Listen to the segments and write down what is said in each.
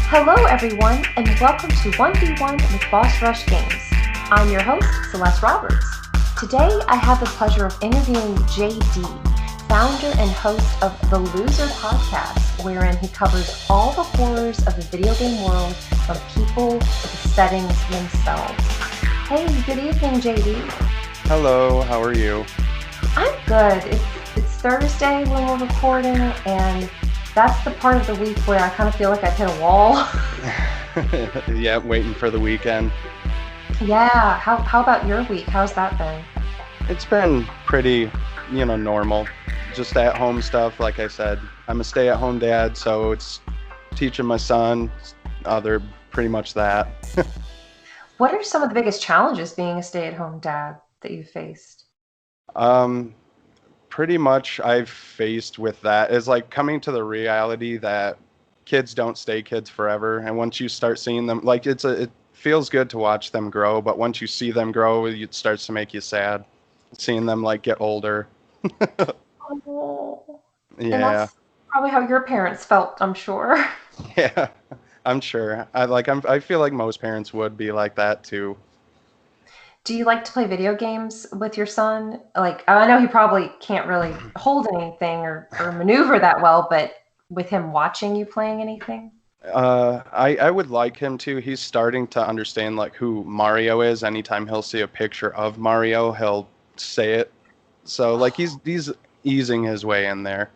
Hello, everyone, and welcome to 1v1 with Boss Rush Games. I'm your host, Celeste Roberts. Today, I have the pleasure of interviewing JD, founder and host of the Loser podcast, wherein he covers all the horrors of the video game world from people to the settings themselves. Hey, good evening, JD. Hello, how are you? I'm good. It's Thursday when we're recording, and that's the part of the week where I kind of feel like I've hit a wall. Yeah, waiting for the weekend. Yeah, how about your week? How's that been? It's been pretty, normal. Just at-home stuff, like I said. I'm a stay-at-home dad, so it's teaching my son, pretty much that. What are some of the biggest challenges being a stay-at-home dad that you've faced? Pretty much I've faced with that is like coming to the reality that kids don't stay kids forever, and once you start seeing them, like it feels good to watch them grow, but once you see them grow, it starts to make you sad seeing them like get older. Oh, and Yeah. that's probably how your parents felt, I'm sure. Yeah, I'm sure. I feel like most parents would be like that too. Do you like to play video games with your son? Like, I know he probably can't really hold anything or maneuver that well, but with him watching you playing anything? I would like him to. He's starting to understand like who Mario is. Anytime he'll see a picture of Mario, he'll say it. So like he's easing his way in there.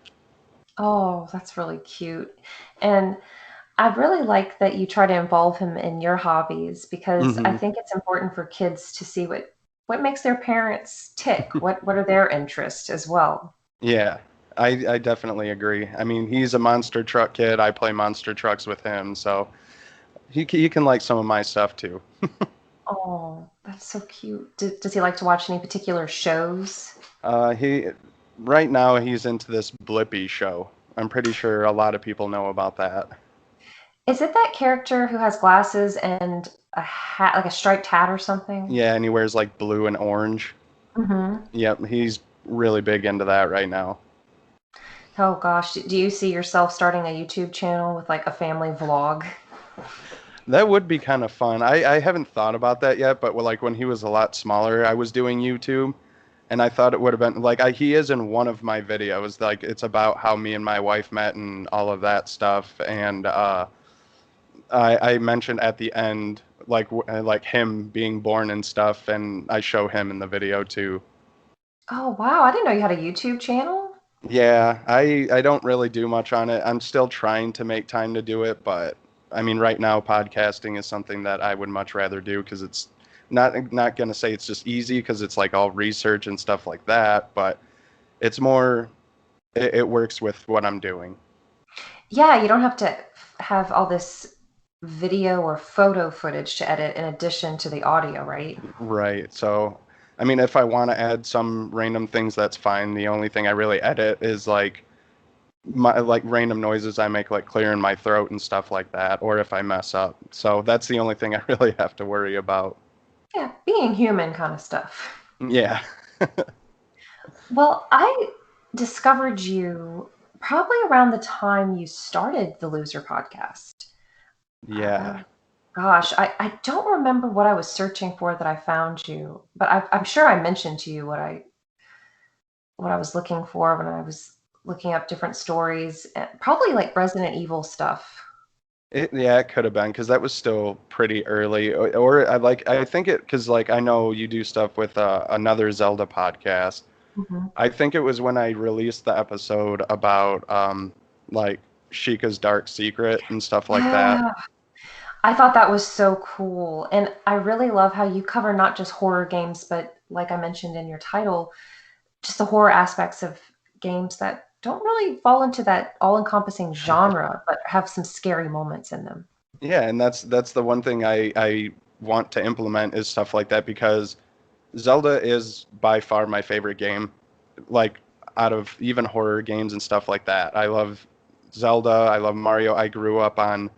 Oh, that's really cute. And I really like that you try to involve him in your hobbies because I Hmm. think it's important for kids to see what makes their parents tick. What are their interests as well? Yeah, I definitely agree. I mean, he's a monster truck kid. I play monster trucks with him, so he can like some of my stuff too. Oh, that's so cute. Does he like to watch any particular shows? He right now he's into this Blippy show. I'm pretty sure a lot of people know about that. Is it that character who has glasses and a hat, like a striped hat or something? Yeah, and he wears like blue and orange. Mm-hmm. Yep, he's really big into that right now. Oh gosh, do you see yourself starting a YouTube channel with like a family vlog? That would be kind of fun. I haven't thought about that yet, but like when he was a lot smaller, I was doing YouTube, and I thought it would have been like he is in one of my videos. Like it's about how me and my wife met and all of that stuff, and I mentioned at the end like him being born and stuff, and I show him in the video too. Oh wow, I didn't know you had a YouTube channel. Yeah, I don't really do much on it. I'm still trying to make time to do it, but I mean, right now podcasting is something that I would much rather do because it's not gonna say it's just easy because it's like all research and stuff like that, but it's more it works with what I'm doing. Yeah, you don't have to have all this video or photo footage to edit in addition to the audio, right? Right. So, I mean, if I want to add some random things, that's fine. The only thing I really edit is like my like random noises I make, like clearing my throat and stuff like that, or if I mess up. So that's the only thing I really have to worry about. Yeah, being human kind of stuff. Yeah. Well, I discovered you probably around the time you started the Loser podcast. Yeah. Gosh, I don't remember what I was searching for that I found you, but I'm sure I mentioned to you what I was looking for when I was looking up different stories, probably like Resident Evil stuff. Yeah, it could have been because that was still pretty early. Or I think it because like I know you do stuff with another Zelda podcast. Mhm. I think it was when I released the episode about like Sheikah's Dark Secret and stuff like that. Yeah, I thought that was so cool. And I really love how you cover not just horror games, but like I mentioned in your title, just the horror aspects of games that don't really fall into that all-encompassing genre, but have some scary moments in them. Yeah, and that's the one thing I want to implement is stuff like that because Zelda is by far my favorite game. Like out of even horror games and stuff like that. I love Zelda, I love Mario. I grew up on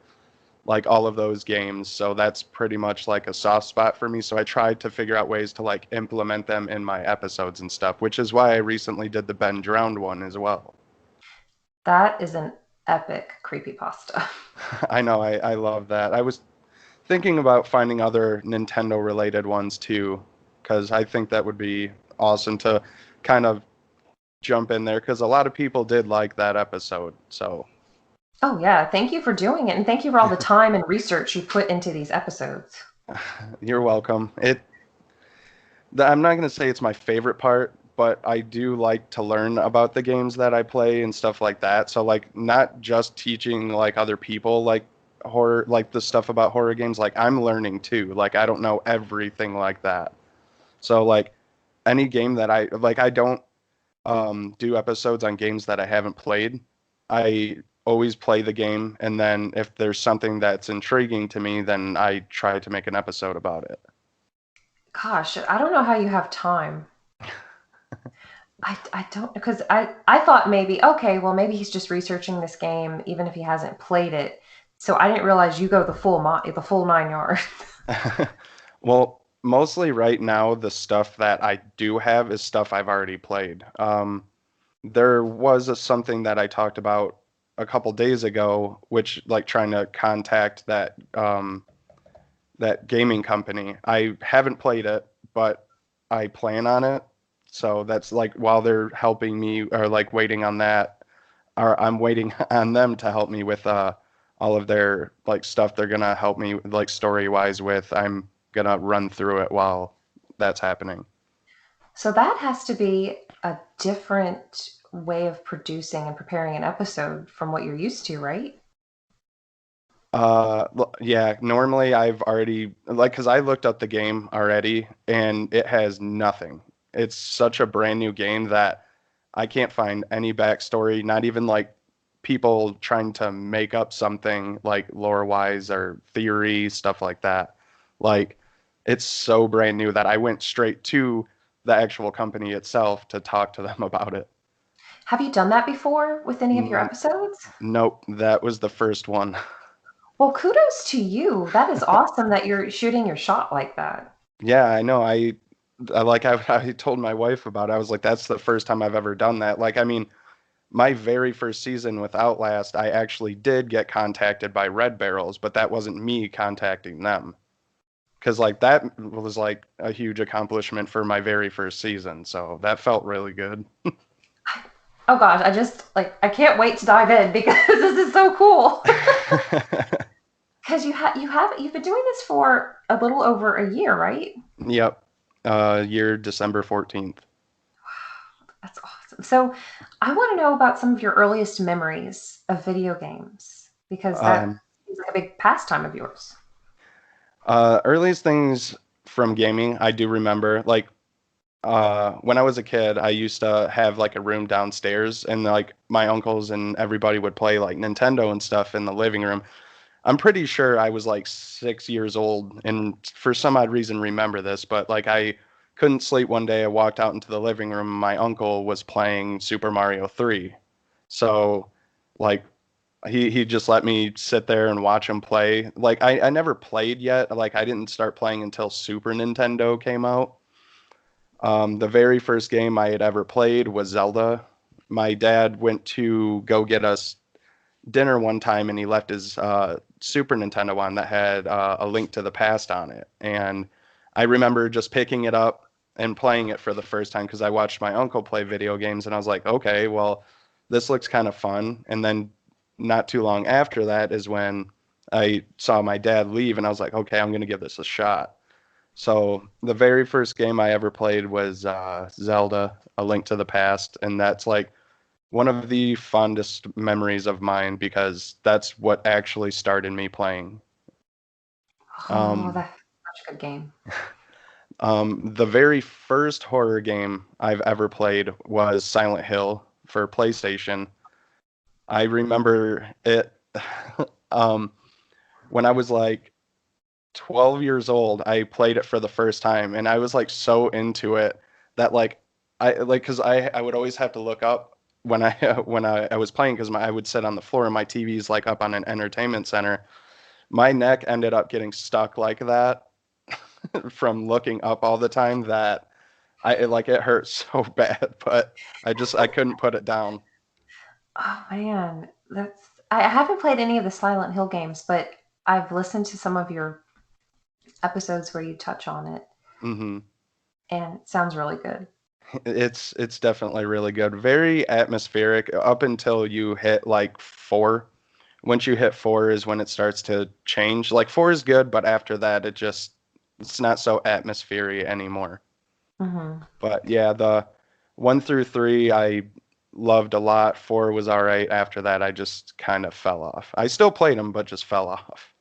like all of those games, so that's pretty much like a soft spot for me. So I tried to figure out ways to like implement them in my episodes and stuff, which is why I recently did the Ben Drowned one as well. That is an epic creepypasta. I know, I love that. I was thinking about finding other Nintendo related ones too, because I think that would be awesome to kind of jump in there, because a lot of people did like that episode. So Oh, yeah. Thank you for doing it. And thank you for all the time and research you put into these episodes. you're welcome. I'm not going to say it's my favorite part, but I do like to learn about the games that I play and stuff like that. So like not just teaching like other people like horror, like the stuff about horror games, like I'm learning too. Like I don't know everything like that. So like any game that I don't do episodes on games that I haven't played. I always play the game, and then if there's something that's intriguing to me, then I try to make an episode about it. Gosh, I don't know how you have time. I don't, because I thought maybe, okay, well, maybe he's just researching this game, even if he hasn't played it. So I didn't realize you go the full 9 yards. Well, mostly right now, the stuff that I do have is stuff I've already played. There was something that I talked about a couple days ago, which like trying to contact that gaming company. I haven't played it, but I plan on it. So that's like while they're helping me or like waiting on that, or I'm waiting on them to help me with all of their like stuff they're gonna help me like story wise with. I'm gonna run through it while that's happening. So that has to be a different way of producing and preparing an episode from what you're used to, right? Yeah, normally I've already like because I looked up the game already and it has nothing. It's such a brand new game that I can't find any backstory, not even like people trying to make up something like lore wise or theory, stuff like that. Like it's so brand new that I went straight to the actual company itself to talk to them about it. Have you done that before with any of your Mm, episodes? nope, that was the first one. Well, kudos to you. That is awesome that you're shooting your shot like that. Yeah, I know. I told my wife about it. I was like, that's the first time I've ever done that. Like, I mean, my very first season with Outlast, I actually did get contacted by Red Barrels, but that wasn't me contacting them. Because like that was like a huge accomplishment for my very first season. So that felt really good. Oh gosh, I can't wait to dive in because this is so cool. Because you've been doing this for a little over a year, right? Yep. Year December 14th. That's awesome. So I want to know about some of your earliest memories of video games because that Um, seems like a big pastime of yours. Earliest things from gaming, I do remember like when I was a kid, I used to have like a room downstairs and like my uncles and everybody would play like Nintendo and stuff in the living room. I'm pretty sure I was like 6 years old and for some odd reason remember this, but like I couldn't sleep one day. I walked out into the living room and my uncle was playing Super Mario 3. So like he just let me sit there and watch him play. Like I never played yet. Like I didn't start playing until Super Nintendo came out. The very first game I had ever played was Zelda. My dad went to go get us dinner one time and he left his Super Nintendo on that had a Link to the Past on it. And I remember just picking it up and playing it for the first time because I watched my uncle play video games and I was like, okay, well, this looks kind of fun. And then not too long after that is when I saw my dad leave and I was like, okay, I'm going to give this a shot. So the very first game I ever played was Zelda, A Link to the Past, and that's like one of the fondest memories of mine because that's what actually started me playing. Oh, Um, that's such a good game. the very first horror game I've ever played was Silent Hill for PlayStation. I remember it um, when I was like 12 years old, I played it for the first time and I was like so into it that like I like cuz I would always have to look up when I when I was playing cuz I would sit on the floor and my TV's like up on an entertainment center. My neck ended up getting stuck like that from looking up all the time that like it hurt so bad, but I couldn't put it down. Oh man, that's I haven't played any of the Silent Hill games, but I've listened to some of your episodes where you touch on it, Hmm. and it sounds really good. It's definitely really good. Very atmospheric up until you hit like four. Once you hit four is when it starts to change. Like four is good, but after that it's not so atmospheric anymore. Hmm. But yeah, the one through three I loved a lot. Four was all right. After that, I just kind of fell off. I still played them, but just fell off.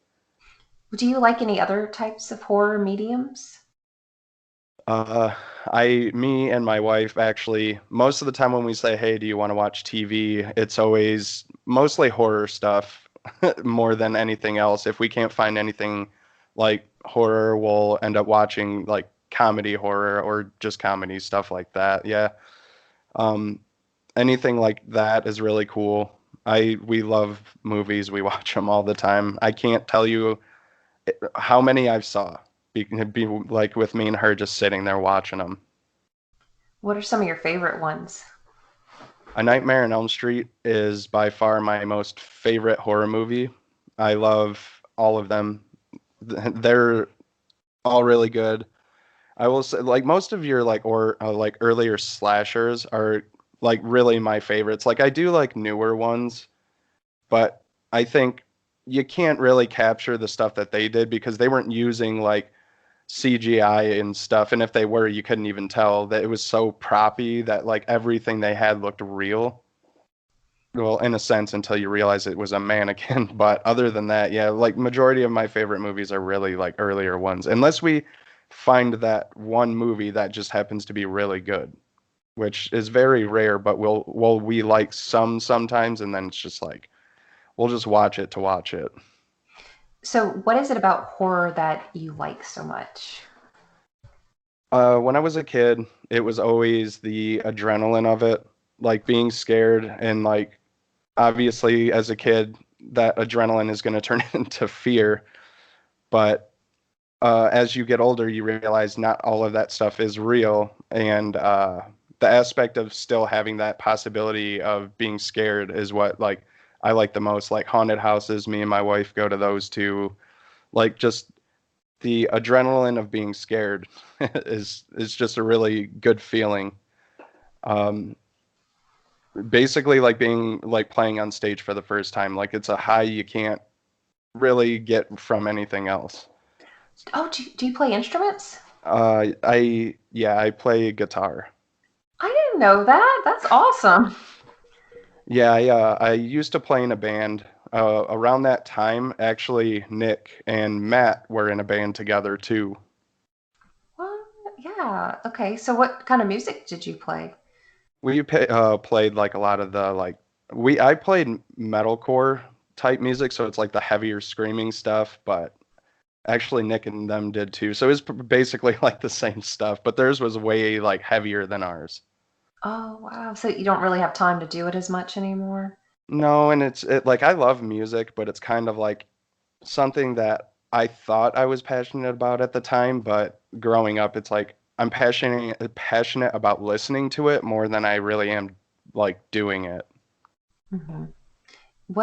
Do you like any other types of horror mediums? Uh, me and my wife actually, most of the time when we say, "Hey, do you want to watch TV?" It's always mostly horror stuff more than anything else. If we can't find anything like horror, we'll end up watching like comedy horror or just comedy stuff like that. Yeah. Um, Anything like that is really cool. We love movies. We watch them all the time. I can't tell you how many I've saw. Be like with me and her just sitting there watching them. What are some of your favorite ones? A Nightmare on Elm Street is by far my most favorite horror movie. I love all of them. They're all really good. I will say, like most of your like earlier slashers are like really my favorites. Like I do like newer ones, but I think you can't really capture the stuff that they did because they weren't using like CGI and stuff. And if they were, you couldn't even tell that it was so proppy that like everything they had looked real. Well, in a sense, until you realize it was a mannequin. But other than that, yeah, like majority of my favorite movies are really like earlier ones, unless we find that one movie that just happens to be really good, which is very rare. But we like sometimes, and then it's just like we'll just watch it to watch it. So, what is it about horror that you like so much? When I was a kid, it was always the adrenaline of it, like being scared and like obviously as a kid that adrenaline is going to turn into fear, but as you get older, you realize not all of that stuff is real, and the aspect of still having that possibility of being scared is what like I like the most. Like haunted houses, me and my wife go to those too. Like just the adrenaline of being scared is just a really good feeling. Um, Basically, like being like playing on stage for the first time. Like it's a high you can't really get from anything else. Oh, do you play instruments? I play guitar. I didn't know that. That's awesome. Yeah, I used to play in a band. Around that time, actually, Nick and Matt were in a band together too. Well, yeah. Okay. So, what kind of music did you play? Played like a lot of the like I played metalcore type music, so it's like the heavier screaming stuff. But actually, Nick and them did too. So it was basically like the same stuff, but theirs was way like heavier than ours. Oh, wow. So, you don't really have time to do it as much anymore? No, and like I love music, but it's kind of like something that I thought I was passionate about at the time, but growing up, it's like I'm passionate about listening to it more than I really am like doing it. Hmm. Who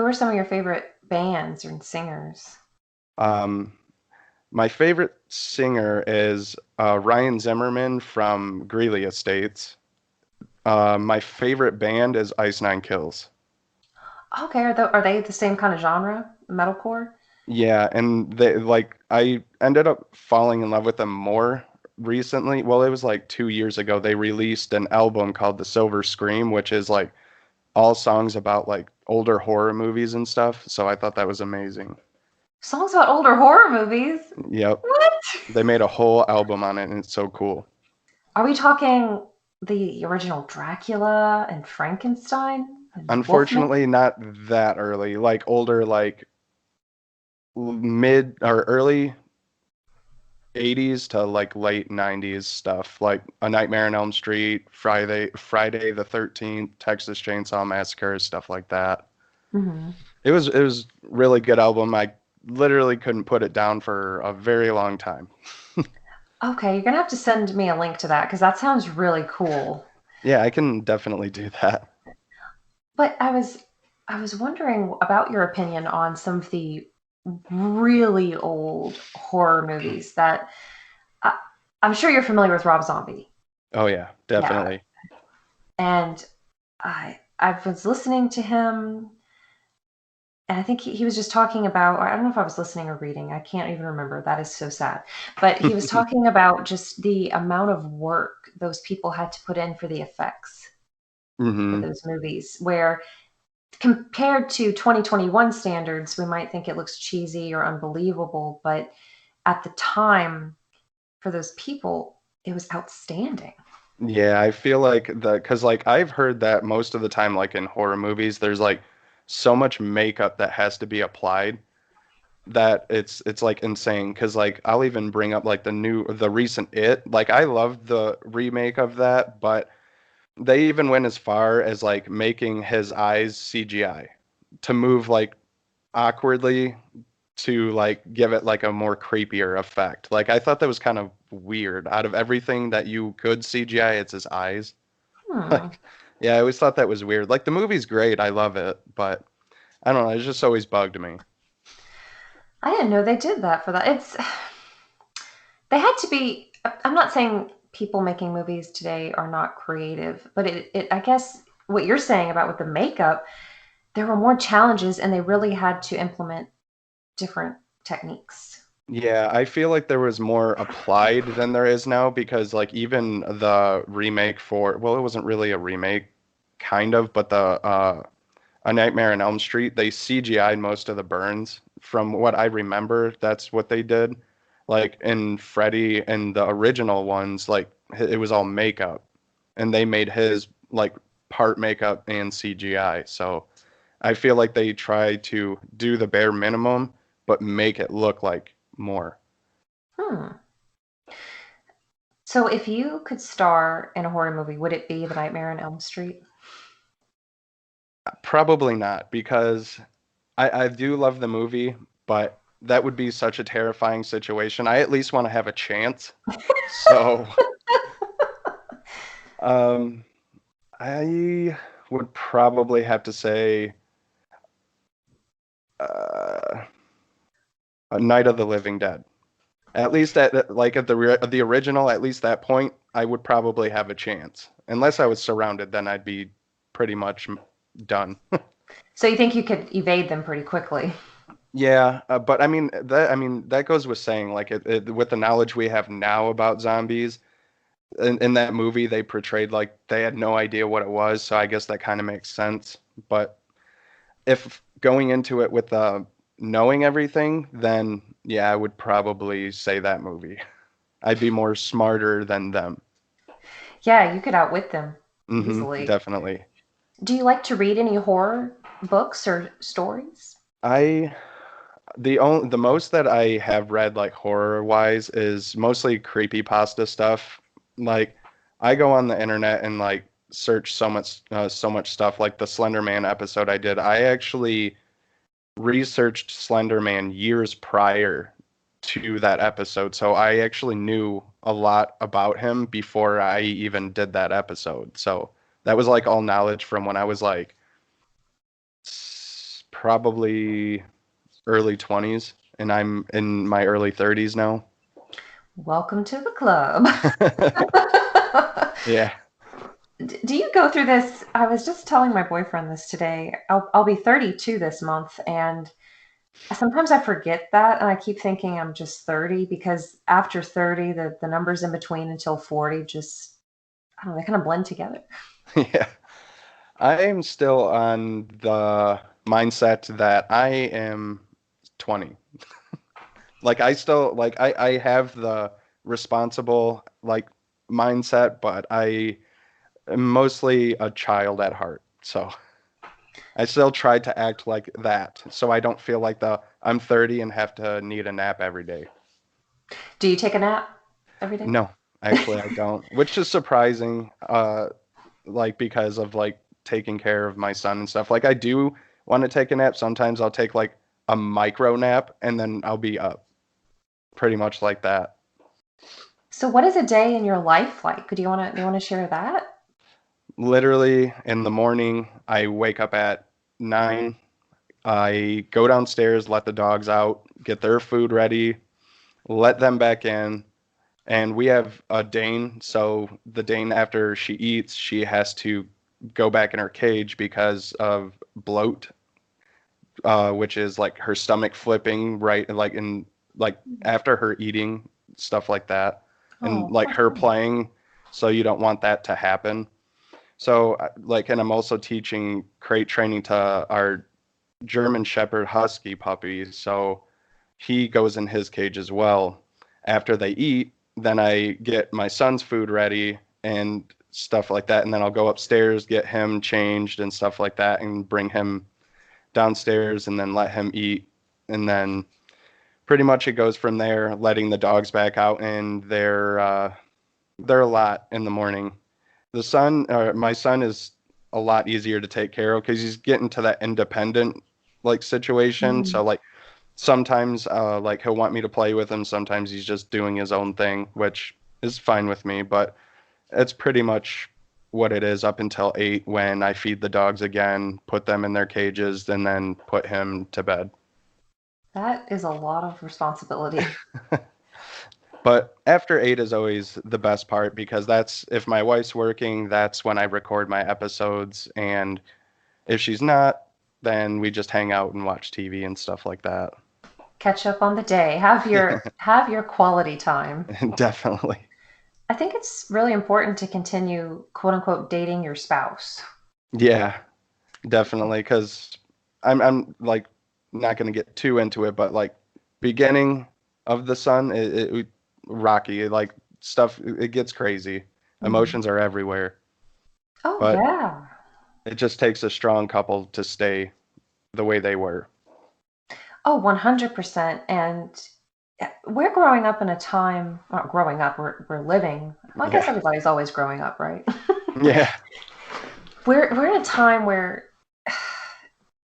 are some of your favorite bands and singers? Um, my favorite singer is Ryan Zimmerman from Greeley Estates. My favorite band is Ice Nine Kills. Okay. Are they the same kind of genre, metalcore? Yeah, and they like I ended up falling in love with them more recently. Well, it was like 2 years ago. They released an album called The Silver Scream, which is like all songs about like older horror movies and stuff. So I thought that was amazing. Songs about older horror movies? Yep. What? They made a whole album on it and it's so cool. Are we talking the original Dracula and Frankenstein and Wolfman? Unfortunately, not that early. Like older, like mid or early 80s to like late 90s stuff, like A Nightmare on Elm Street, Friday the 13th, Texas Chainsaw Massacre, stuff like that. Hmm. It was really good album. I literally couldn't put it down for a very long time. Okay, you're gonna have to send me a link to that because that sounds really cool. Yeah, I can definitely do that. But I was I was wondering about your opinion on some of the really old horror movies that I, I'm sure you're familiar with Rob Zombie. Oh yeah, Yeah. definitely. And I was listening to him, and I think he was just talking about, or I don't know if I was listening or reading. I can't even remember. That is so sad. But he was talking about just the amount of work those people had to put in for the effects for Hmm. those movies, where compared to 2021 standards, we might think it looks cheesy or unbelievable, but at the time, for those people, it was outstanding. Yeah, I feel like because like I've heard that most of the time, like in horror movies, there's like so much makeup that has to be applied that it's like insane. Because like I'll even bring up like the recent It. Like I loved the remake of that, but they even went as far as like making his eyes CGI to move like awkwardly to like give it like a more creepier effect. Like I thought that was kind of weird. Out of everything that you could CGI, it's his eyes. Hmm. Like, yeah, I always thought that was weird. Like the movie's great, I love it, but I don't know, it's just always bugged me. I didn't know they did that for that. It's they had to be. I'm not saying people making movies today are not creative, but it I guess what you're saying about with the makeup, there were more challenges, and they really had to implement different techniques. Yeah, I feel like there was more applied than there is now because like even the remake for, well, it wasn't really a remake, kind of, but the A Nightmare on Elm Street, they CGI'd most of the burns. From what I remember, that's what they did. Like in Freddy and the original ones, like it was all makeup, and they made his like part makeup and CGI. So I feel like they try to do the bare minimum, but make it look like more. Hmm. So if you could star in a horror movie, would it be The Nightmare on Elm Street? Probably not, because I do love the movie, but that would be such a terrifying situation. I at least want to have a chance. So, um, I would probably have to say uh, a Night of the Living Dead. At least like at the original, at least that point, I would probably have a chance. Unless I was surrounded, then I'd be pretty much done. So you think you could evade them pretty quickly? Yeah, but I mean that goes with saying like with the knowledge we have now about zombies. In that movie, they portrayed like they had no idea what it was, so I guess that kind of makes sense. But if going into it with knowing everything, then yeah, I would probably say that movie. I'd be more smarter than them. Yeah, you could outwit them easily. Definitely. Do you like to read any horror books or stories? I the most that I have read like horror wise is mostly creepypasta stuff. Like I go on the internet and like search so much stuff. Like the Slender Man episode I did, I actually researched Slender Man years prior to that episode, so I actually knew a lot about him before I even did that episode. So that was like all knowledge from when I was like probably early 20s, and I'm in my early 30s now. Welcome to the club. Yeah. Do you go through this? I was just telling my boyfriend this today. I'll be 32 this month, and sometimes I forget that, and I keep thinking I'm just 30 because after 30, the numbers in between until 40 just, I don't know, they kind of blend together. Yeah. I'm still on the mindset that I am 20. Like I still like I have the responsible like mindset, but I am mostly a child at heart. So I still try to act like that so I don't feel like the I'm 30 and have to need a nap every day. Do you take a nap every day? No, actually I don't, which is surprising like because of like taking care of my son and stuff. Like I do want to take a nap. Sometimes I'll take like a micro nap and then I'll be up pretty much like that. So, what is a day in your life like? Do you want to share that? Literally in the morning, I wake up at 9, I go downstairs, let the dogs out, get their food ready, let them back in. And we have a Dane, so the Dane, after she eats, she has to go back in her cage because of bloat, which is like her stomach flipping right, like after her eating, stuff like that, and Oh, like poor her thing. playing. So you don't want that to happen. So like, and I'm also teaching crate training to our German Shepherd Husky puppy. So he goes in his cage as well. After they eat, then I get my son's food ready and stuff like that. And then I'll go upstairs, get him changed and stuff like that, and bring him downstairs and then let him eat. And then pretty much it goes from there, letting the dogs back out, and they're a lot in the morning. My son is a lot easier to take care of because he's getting to that independent like situation. So Mm. like sometimes like he'll want me to play with him. Sometimes he's just doing his own thing, which is fine with me. But it's pretty much what it is up until 8 when I feed the dogs again, put them in their cages, and then put him to bed. That is a lot of responsibility. But after 8 is always the best part because that's if my wife's working, that's when I record my episodes. And if she's not, then we just hang out and watch TV and stuff like that. Catch up on the day. Have your quality time. Definitely. I think it's really important to continue quote unquote dating your spouse. Yeah, definitely. Because I'm like not going to get too into it, but like beginning of the sun, it rocky. Like stuff, it gets crazy. Mhm. Emotions are everywhere. Oh But yeah. it just takes a strong couple to stay the way they were. Oh, 100%. And we're growing up in a time, not growing up, we're living. Well, I guess Yeah. everybody's always growing up, right? Yeah. We're in a time where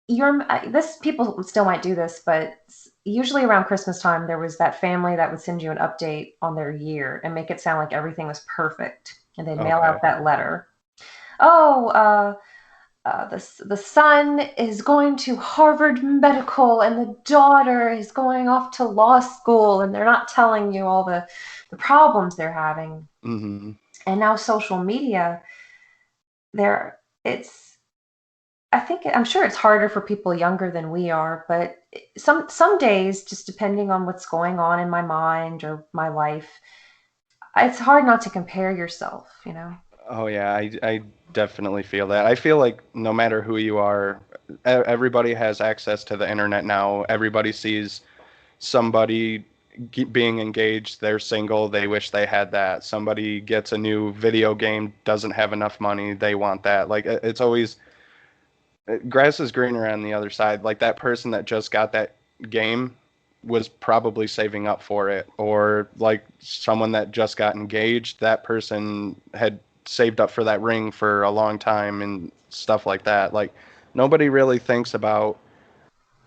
this people still might do this, but usually around Christmas time, there was that family that would send you an update on their year and make it sound like everything was perfect, and they'd mail Okay. out that letter. Oh, the son is going to Harvard Medical, and the daughter is going off to law school, and they're not telling you all the problems they're having. Hmm. And now social media, there it's I'm sure it's harder for people younger than we are, but some days, just depending on what's going on in my mind or my life, it's hard not to compare yourself, you know? Oh yeah, I definitely feel that. I feel like no matter who you are, everybody has access to the internet now. Everybody sees somebody being engaged, they're single, they wish they had that. Somebody gets a new video game, doesn't have enough money, they want that. Like it's always grass is greener on the other side. Like that person that just got that game was probably saving up for it, or like someone that just got engaged, that person had saved up for that ring for a long time and stuff like that. Like nobody really thinks about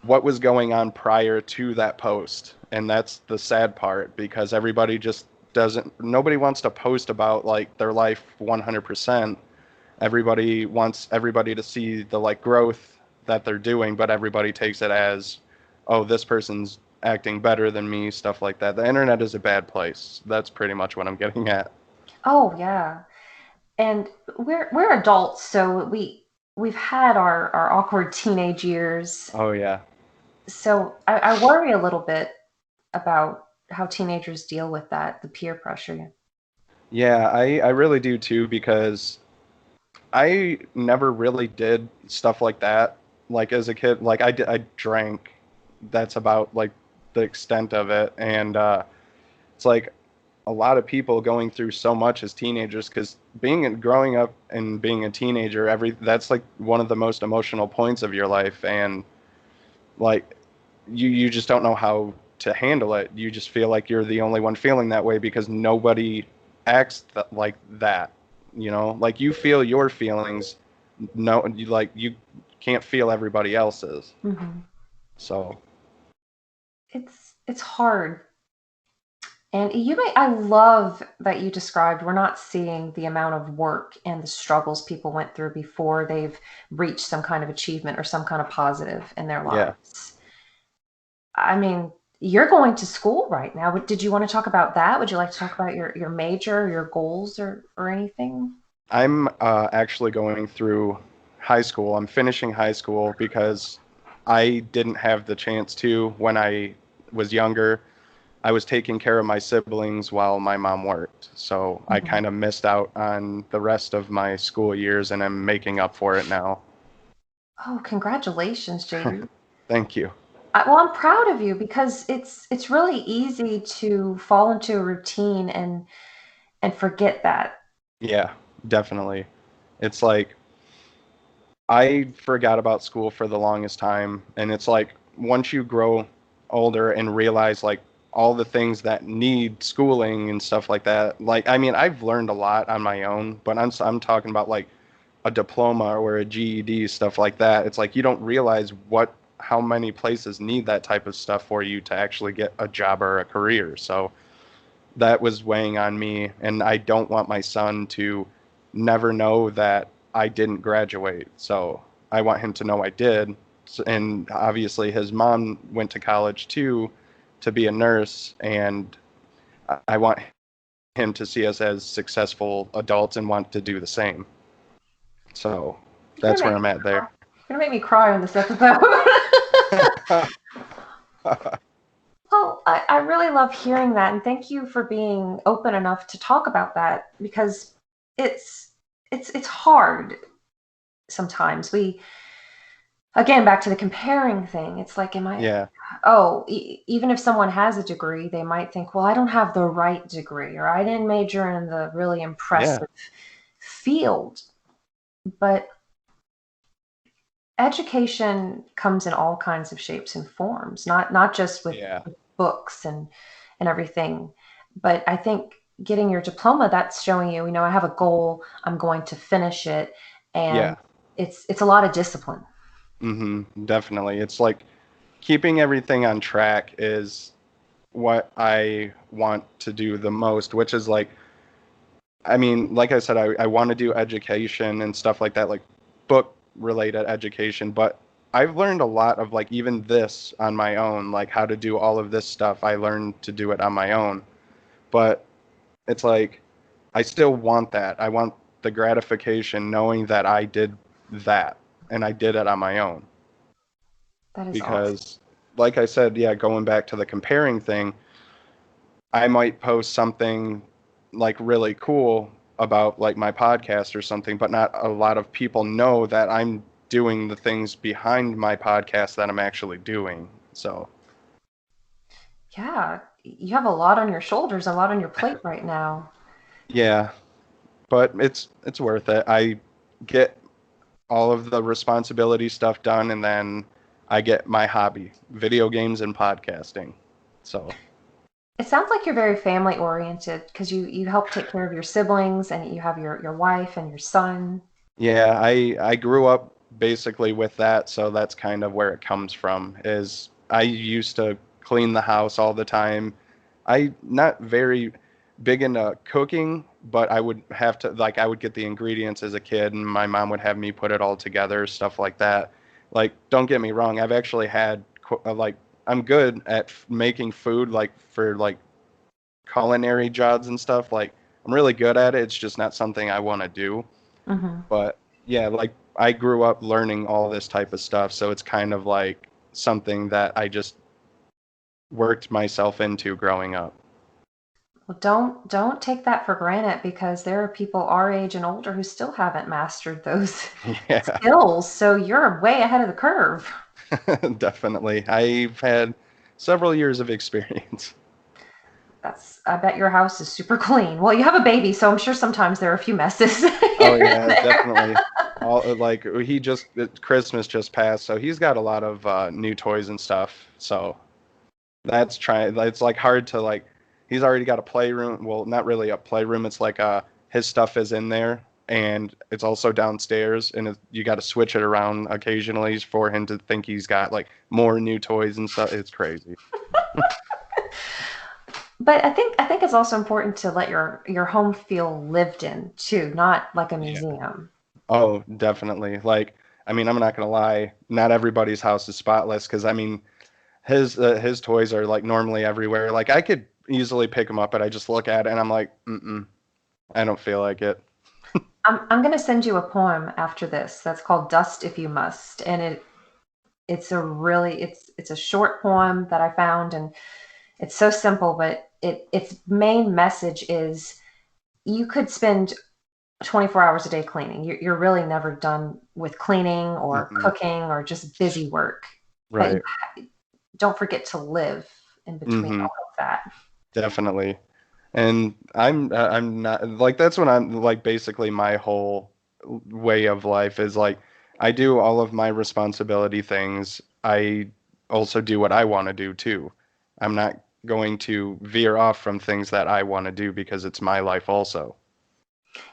what was going on prior to that post. And that's the sad part because everybody just doesn't, nobody wants to post about like their life 100%. Everybody wants everybody to see the like growth that they're doing, but everybody takes it as, oh, this person's acting better than me, stuff like that. The internet is a bad place. That's pretty much what I'm getting at. Oh yeah. And we're adults, so we've had our awkward teenage years. Oh yeah. So I worry a little bit about how teenagers deal with that, the peer pressure. Yeah, I really do too because I never really did stuff like that. Like as a kid, like I drank. That's about like the extent of it. And it's like a lot of people going through so much as teenagers because growing up and being a teenager, that's like one of the most emotional points of your life. And like you just don't know how to handle it. You just feel like you're the only one feeling that way because nobody acts like that. You know, like you feel your feelings. No, you can't feel everybody else's. Hmm. So It's hard. And I love that you described we're not seeing the amount of work and the struggles people went through before they've reached some kind of achievement or some kind of positive in their Yeah. lives. I mean, you're going to school right now. Did you want to talk about that? Would you like to talk about your major, your goals, or anything? I'm actually going through high school. I'm finishing high school because I didn't have the chance to when I was younger. I was taking care of my siblings while my mom worked. So I Mhm. kind of missed out on the rest of my school years and I'm making up for it now. Oh, congratulations, JD. Thank you. Well, I'm proud of you because it's really easy to fall into a routine and forget that. Yeah, definitely. It's like I forgot about school for the longest time. And it's like once you grow older and realize like all the things that need schooling and stuff like that. Like, I mean, I've learned a lot on my own, but I'm talking about like a diploma or a GED, stuff like that. It's like you don't realize how many places need that type of stuff for you to actually get a job or a career. So that was weighing on me, and I don't want my son to never know that I didn't graduate. So I want him to know I did. And obviously his mom went to college too to be a nurse, and I want him to see us as successful adults and want to do the same. So You're gonna that's where make I'm me at cry. there. You're gonna make me cry on this episode. Well, I really love hearing that, and thank you for being open enough to talk about that because it's it's hard sometimes. We again back to the comparing thing. It's like, am I? Yeah, Oh, even if someone has a degree, they might think, well, I don't have the right degree, or I didn't major in the really yeah, impressive field. But education comes in all kinds of shapes and forms, not just with yeah, books and everything. But I think getting your diploma, that's showing you, I have a goal, I'm going to finish it, and yeah. it's a lot of discipline. Definitely. It's like keeping everything on track is what I want to do the most, which is like, I mean, like I said, I want to do education and stuff like that, like book related education, but I've learned a lot of like even this on my own, like how to do all of this stuff. I learned to do it on my own, but it's like I still want that. I want the gratification knowing that I did that and I did it on my own That is awesome. because like I said, yeah, going back to the comparing thing, I might post something like really cool about like my podcast or something, but not a lot of people know that I'm doing the things behind my podcast that I'm actually doing. So, Yeah, you have a lot on your shoulders, a lot on your plate right now. yeah, but it's worth it. I get all of the responsibility stuff done and then I get my hobby, video games and podcasting. So, It sounds like you're very family oriented because you help take care of your siblings and you have your wife and your son. yeah, I grew up basically with that, so that's kind of where it comes from. Is I used to clean the house all the time. I not very big into cooking, but I would have to like I would get the ingredients as a kid, and my mom would have me put it all together, stuff like that. Like, don't get me wrong, I've actually had like I'm good at making food, like for like culinary jobs and stuff. Like I'm really good at it. It's just not something I want to do. Hmm. But yeah, like I grew up learning all this type of stuff, so it's kind of like something that I just worked myself into growing up. Well, don't take that for granted because there are people our age and older who still haven't mastered those Yeah, skills. So you're way ahead of the curve. definitely. I've had several years of experience. I bet your house is super clean. Well, you have a baby, so I'm sure sometimes there are a few messes Oh here and yeah, there. definitely. All like he just Christmas just passed, so he's got a lot of new toys and stuff. So that's trying. It's like hard to like. He's already got a playroom. Well, not really a playroom. It's like his stuff is in there, and it's also downstairs, and you got to switch it around occasionally for him to think he's got like more new toys and stuff. It's crazy. But I think it's also important to let your home feel lived in too, not like a Yeah. museum. Oh, definitely. Like, I mean, I'm not gonna lie, not everybody's house is spotless because I mean, his toys are like normally everywhere. Like I could easily pick them up, but I just look at it and I'm like, mm-mm, I don't feel like it. I'm going to send you a poem after this that's called Dust If You Must, and it's a short poem that I found, and it's so simple, but its main message is you could spend 24 hours a day cleaning. You're really never done with cleaning or Mm-mm. cooking or just busy work. But you Right. don't forget to live in between Mm-hmm. all of that. Definitely. And I'm not like that's what I'm like basically my whole way of life is like I do all of my responsibility things. I also do what I want to do too. I'm not going to veer off from things that I want to do because it's my life also.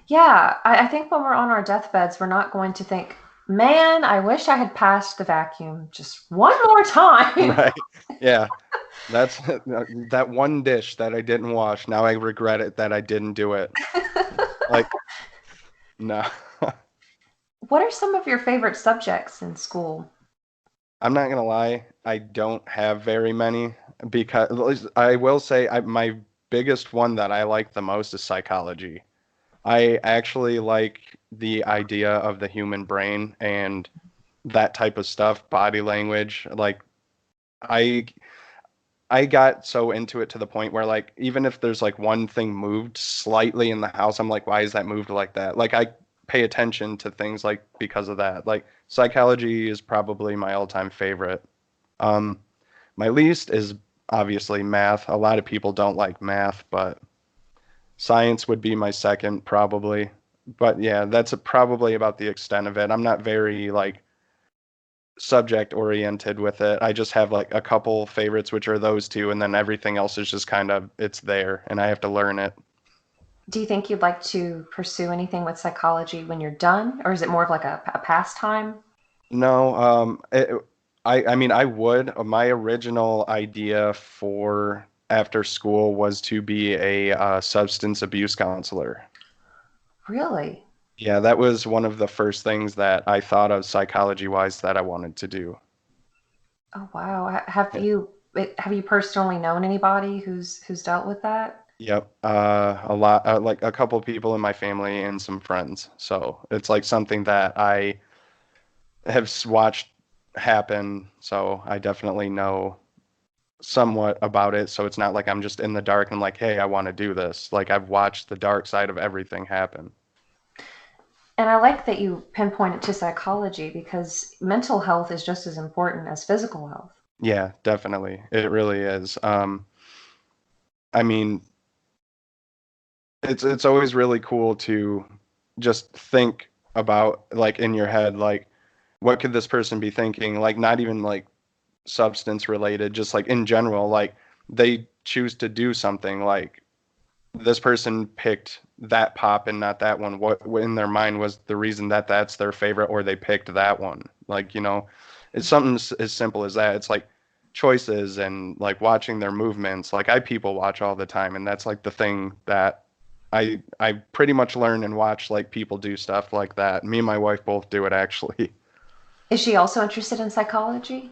Yeah, I think when we're on our deathbeds, we're not going to think, man, I wish I had passed the vacuum just one more time. Right. Yeah. That's that one dish that I didn't wash. Now I regret it that I didn't do it. Like, no. What are some of your favorite subjects in school? I'm not gonna lie, I don't have very many because I will say my biggest one that I like the most is psychology. I actually like the idea of the human brain and that type of stuff, body language. Like I I got so into it to the point where like even if there's like one thing moved slightly in the house, I'm like, why is that moved like that? Like I pay attention to things like because of that. Like psychology is probably my all-time favorite. Um, my least is obviously math. A lot of people don't like math, but science would be my second probably. But yeah, that's probably about the extent of it. I'm not very like subject oriented with it. I just have like a couple favorites, which are those two, and then everything else is just kind of it's there, and I have to learn it. Do you think you'd like to pursue anything with psychology when you're done, or is it more of like a pastime? No, I mean, I would. My original idea for after school was to be a substance abuse counselor. Really? Yeah, that was one of the first things that I thought of psychology wise that I wanted to do. Oh wow. Have Yeah. you personally known anybody who's dealt with that? Yep. A lot, like a couple people in my family and some friends. So it's like something that I have watched happen. So I definitely know somewhat about it. So it's not like I'm just in the dark and like, hey, I want to do this. Like I've watched the dark side of everything happen. And I like that you pinpoint it to psychology because mental health is just as important as physical health. Yeah, definitely. It really is. I mean, it's always really cool to just think about like in your head like what could this person be thinking like not even like substance related just like in general like they choose to do something like this person picked that pop and not that one what in their mind was the reason that that's their favorite or they picked that one like it's something as simple as that it's like choices and like watching their movements like I people watch all the time and that's like the thing that I pretty much learn and watch like people do stuff like that. Me and my wife both do it actually. Is she also interested in psychology?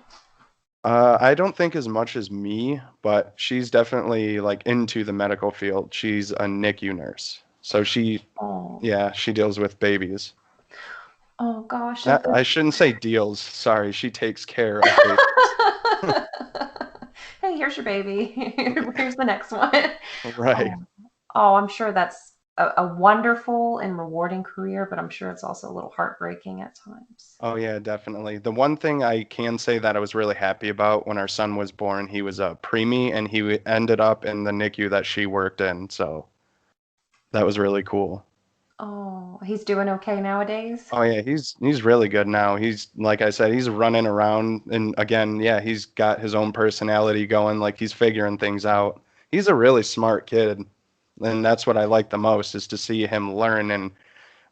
I don't think as much as me, but she's definitely like into the medical field. She's a NICU nurse. So Oh, yeah, she deals with babies. oh gosh, Not, I shouldn't say deals. Sorry, she takes care of babies. hey, here's your baby. Here's the next one. Right. Oh, oh, I'm sure that's a wonderful and rewarding career, but I'm sure it's also a little heartbreaking at times. Oh yeah, definitely. The one thing I can say that I was really happy about when our son was born, he was a preemie and he ended up in the NICU that she worked in. So that was really cool. Oh, he's doing okay nowadays? Oh yeah, he's really good now. He's like I said, he's running around and again, yeah, he's got his own personality going, like he's figuring things out. He's a really smart kid, and that's what I like the most is to see him learn and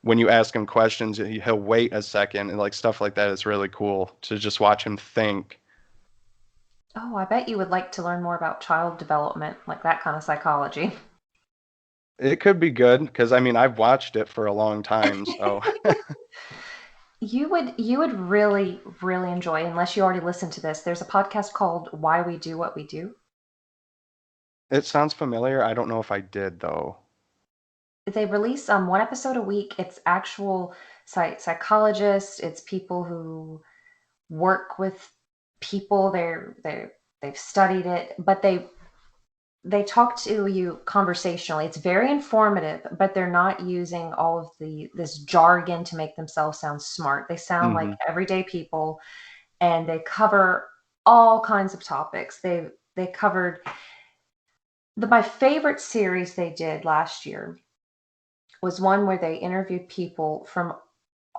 when you ask him questions, he'll wait a second and like stuff like that is really cool to just watch him think. Oh, I bet you would like to learn more about child development, like that kind of psychology. It could be good because I mean I've watched it for a long time, so You would really, really enjoy, unless you already listened to this. There's a podcast called Why We Do What We Do. it sounds familiar. I don't know if I did though. They release one episode a week. It's actual psychologists, it's people who work with people. They've studied it, but they talk to you conversationally. It's very informative, but they're not using all of this jargon to make themselves sound smart. They sound like Hmm. everyday people, and they cover all kinds of topics. They covered my favorite series they did last year was one where they interviewed people from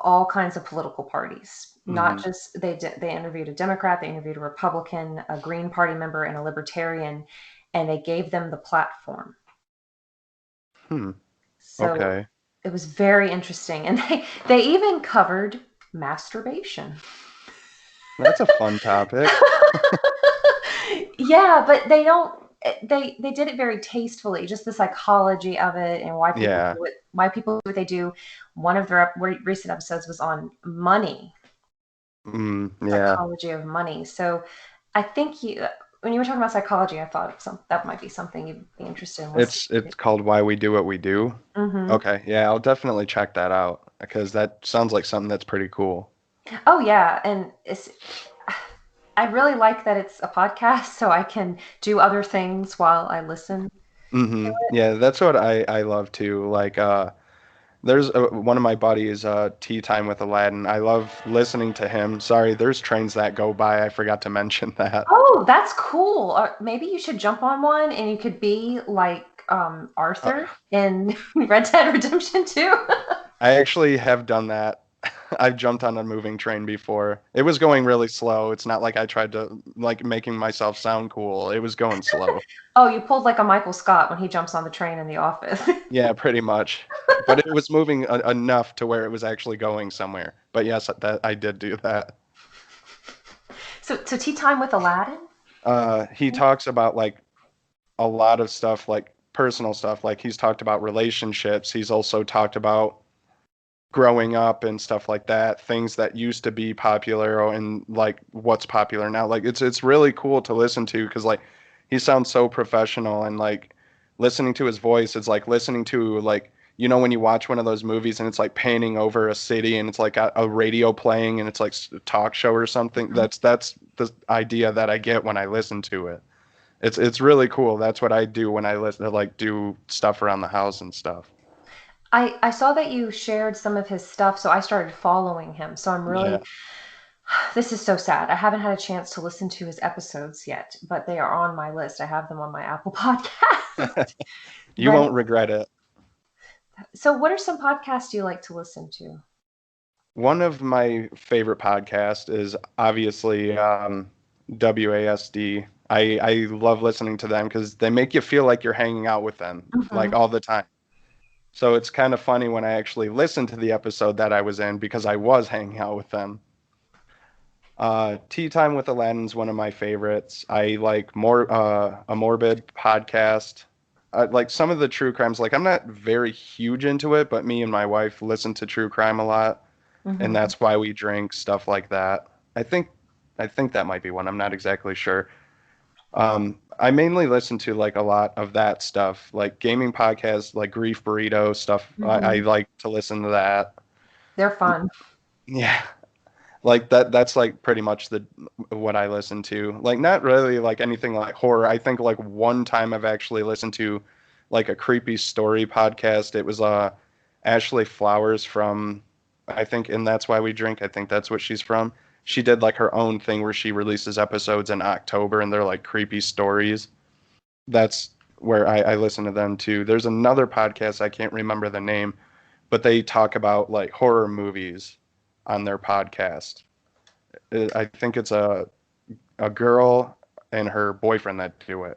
all kinds of political parties. Not Hmm. just they interviewed a Democrat, they interviewed a Republican, a Green Party member, and a Libertarian, and they gave them the platform. Hmm. So Okay. it was very interesting, and they even covered masturbation. That's a fun topic. Yeah, but they don't. They did it very tastefully, just the psychology of it and Yeah. why people do what they do. One of their recent episodes was on money, Mm, yeah. psychology of money. So I think when you were talking about psychology, I thought that might be something you'd be interested in listening It's called Why We Do What We Do. to. Okay. Yeah, I'll definitely check that out because that sounds like something that's pretty cool. Oh yeah, and I really like that it's a podcast, so I can do other things while I listen to Hmm. it. Yeah, that's what I love too. Like there's one of my buddies, Tea Time with Aladdin. I love listening to him. Sorry, there's trains that go by. I forgot to mention that. Oh, that's cool. Maybe you should jump on one and you could be like Uh, Arthur in Red Dead Redemption 2. I actually have done that. I've jumped on a moving train before. It was going really slow. It's not like I tried to like making myself sound cool. It was going slow. Oh, you pulled like a Michael Scott when he jumps on the train in The Office. Yeah, pretty much. But it was moving enough to where it was actually going somewhere. But yes, that I did do that. So tea time with Aladdin? He talks about like a lot of stuff, like personal stuff. Like he's talked about relationships. He's also talked about growing up and stuff like that, things that used to be popular and like what's popular now. Like it's really cool to listen to because like he sounds so professional and like listening to his voice is like listening to like when you watch one of those movies and it's like painting over a city and it's like a radio playing and it's like a talk show or something. Mhm. That's the idea that I get when I listen to it. It's really cool. That's what I do when I listen like do stuff around the house and stuff. I saw that you shared some of his stuff, so I started following him. So I'm really Yeah. this is so sad. I haven't had a chance to listen to his episodes yet, but they are on my list. I have them on my Apple Podcast. You Ready? won't regret it. So what are some podcasts you like to listen to? One of my favorite podcasts is obviously WASD. I love listening to them because they make you feel like you're hanging out with them like Mhm. all the time. So it's kind of funny when I actually listen to the episode that I was in because I was hanging out with them. Tea Time with Aladdin's one of my favorites. I like more a morbid podcast. Like some of the true crimes. Like I'm not very huge into it, but me and my wife listen to true crime a lot, and Mhm. that's why we drink stuff like that. I think I think that might be one. I'm not exactly sure. I mainly listen to like a lot of that stuff, like gaming podcasts, like Grief Burrito stuff. I Mhm. like to listen to that. They're fun. Yeah, like that's like pretty much the what I listen to. Like not really like anything like horror. I think like one time I've actually listened to like a creepy story podcast. It was Ashley Flowers from I think and that's why we drink. I think that's what she's from. She did like her own thing where she releases episodes in October and they're like creepy stories. That's where I listen to them too. There's another podcast I can't remember the name, but they talk about like horror movies on their podcast. I think it's a girl and her boyfriend that do it.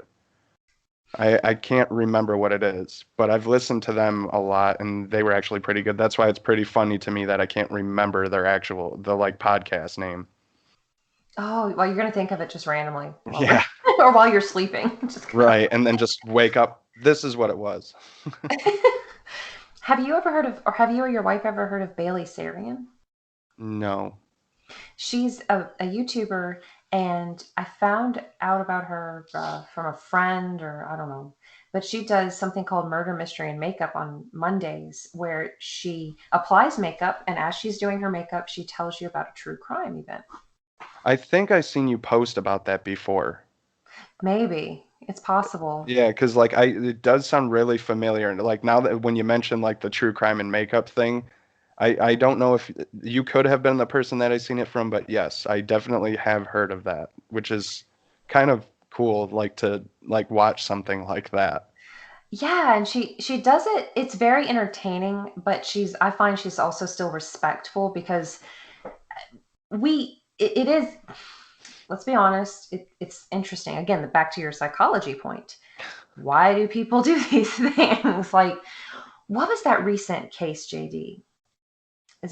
I can't remember what it is, but I've listened to them a lot and they were actually pretty good. That's why it's pretty funny to me that I can't remember the like podcast name. Oh, well, you're gonna think of it just randomly while we're Yeah, or while you're sleeping. Just right. And then just wake up. This is what it was. have you ever heard of, or have you or your wife ever heard of Bailey Sarian? No. She's a YouTuber, and I found out about her from a friend, or I don't know. But she does something called Murder, Mystery, and Makeup on Mondays, where she applies makeup, and as she's doing her makeup, she tells you about a true crime event. I think I seen you post about that before. Maybe it's possible. Yeah, because like it does sound really familiar. And like now that when you mentioned like the true crime and makeup thing, I don't know if you could have been the person that I seen it from, but yes, I definitely have heard of that, which is kind of cool, like to like watch something like that. Yeah, and she does it. It's very entertaining, but I find she's also still respectful because it is, let's be honest, it's interesting. Again, back to your psychology point. Why do people do these things? Like, what was that recent case, JD? I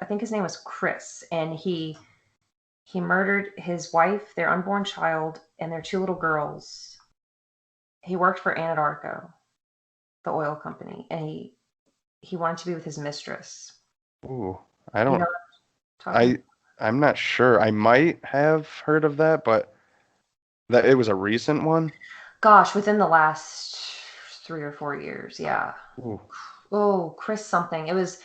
think his name was Chris, and he murdered his wife, their unborn child, and their two little girls. He worked for Anadarko, the oil company, and he wanted to be with his mistress. Ooh, I You know don't, what I'm talking I I'm not sure. I might have heard of that, but that it was a recent one. Gosh, within the last 3 or 4 years, yeah. Ooh, Oh, Chris something. It was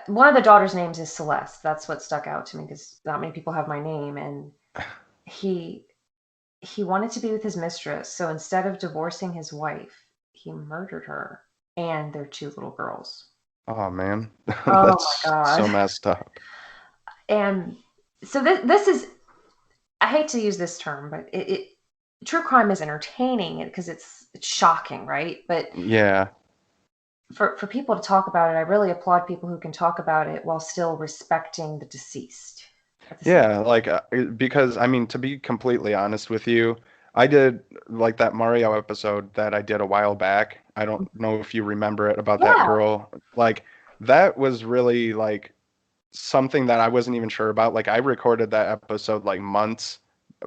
one of the daughters' names is Celeste. That's what stuck out to me because not many people have my name, and he he wanted to be with his mistress. So instead of divorcing his wife, he murdered her and their two little girls. oh man, Oh my that's so God. messed up. And so this is, I hate to use this term, but it true crime is entertaining because it's shocking, right? But Yeah. for people to talk about it, I really applaud people who can talk about it while still respecting the deceased at the same. Yeah, like because I mean to be completely honest with you, I did like that Mario episode that I did a while back. I don't know if you remember it about that Yeah. girl. Like that was really like something that I wasn't even sure about. Like I recorded that episode like months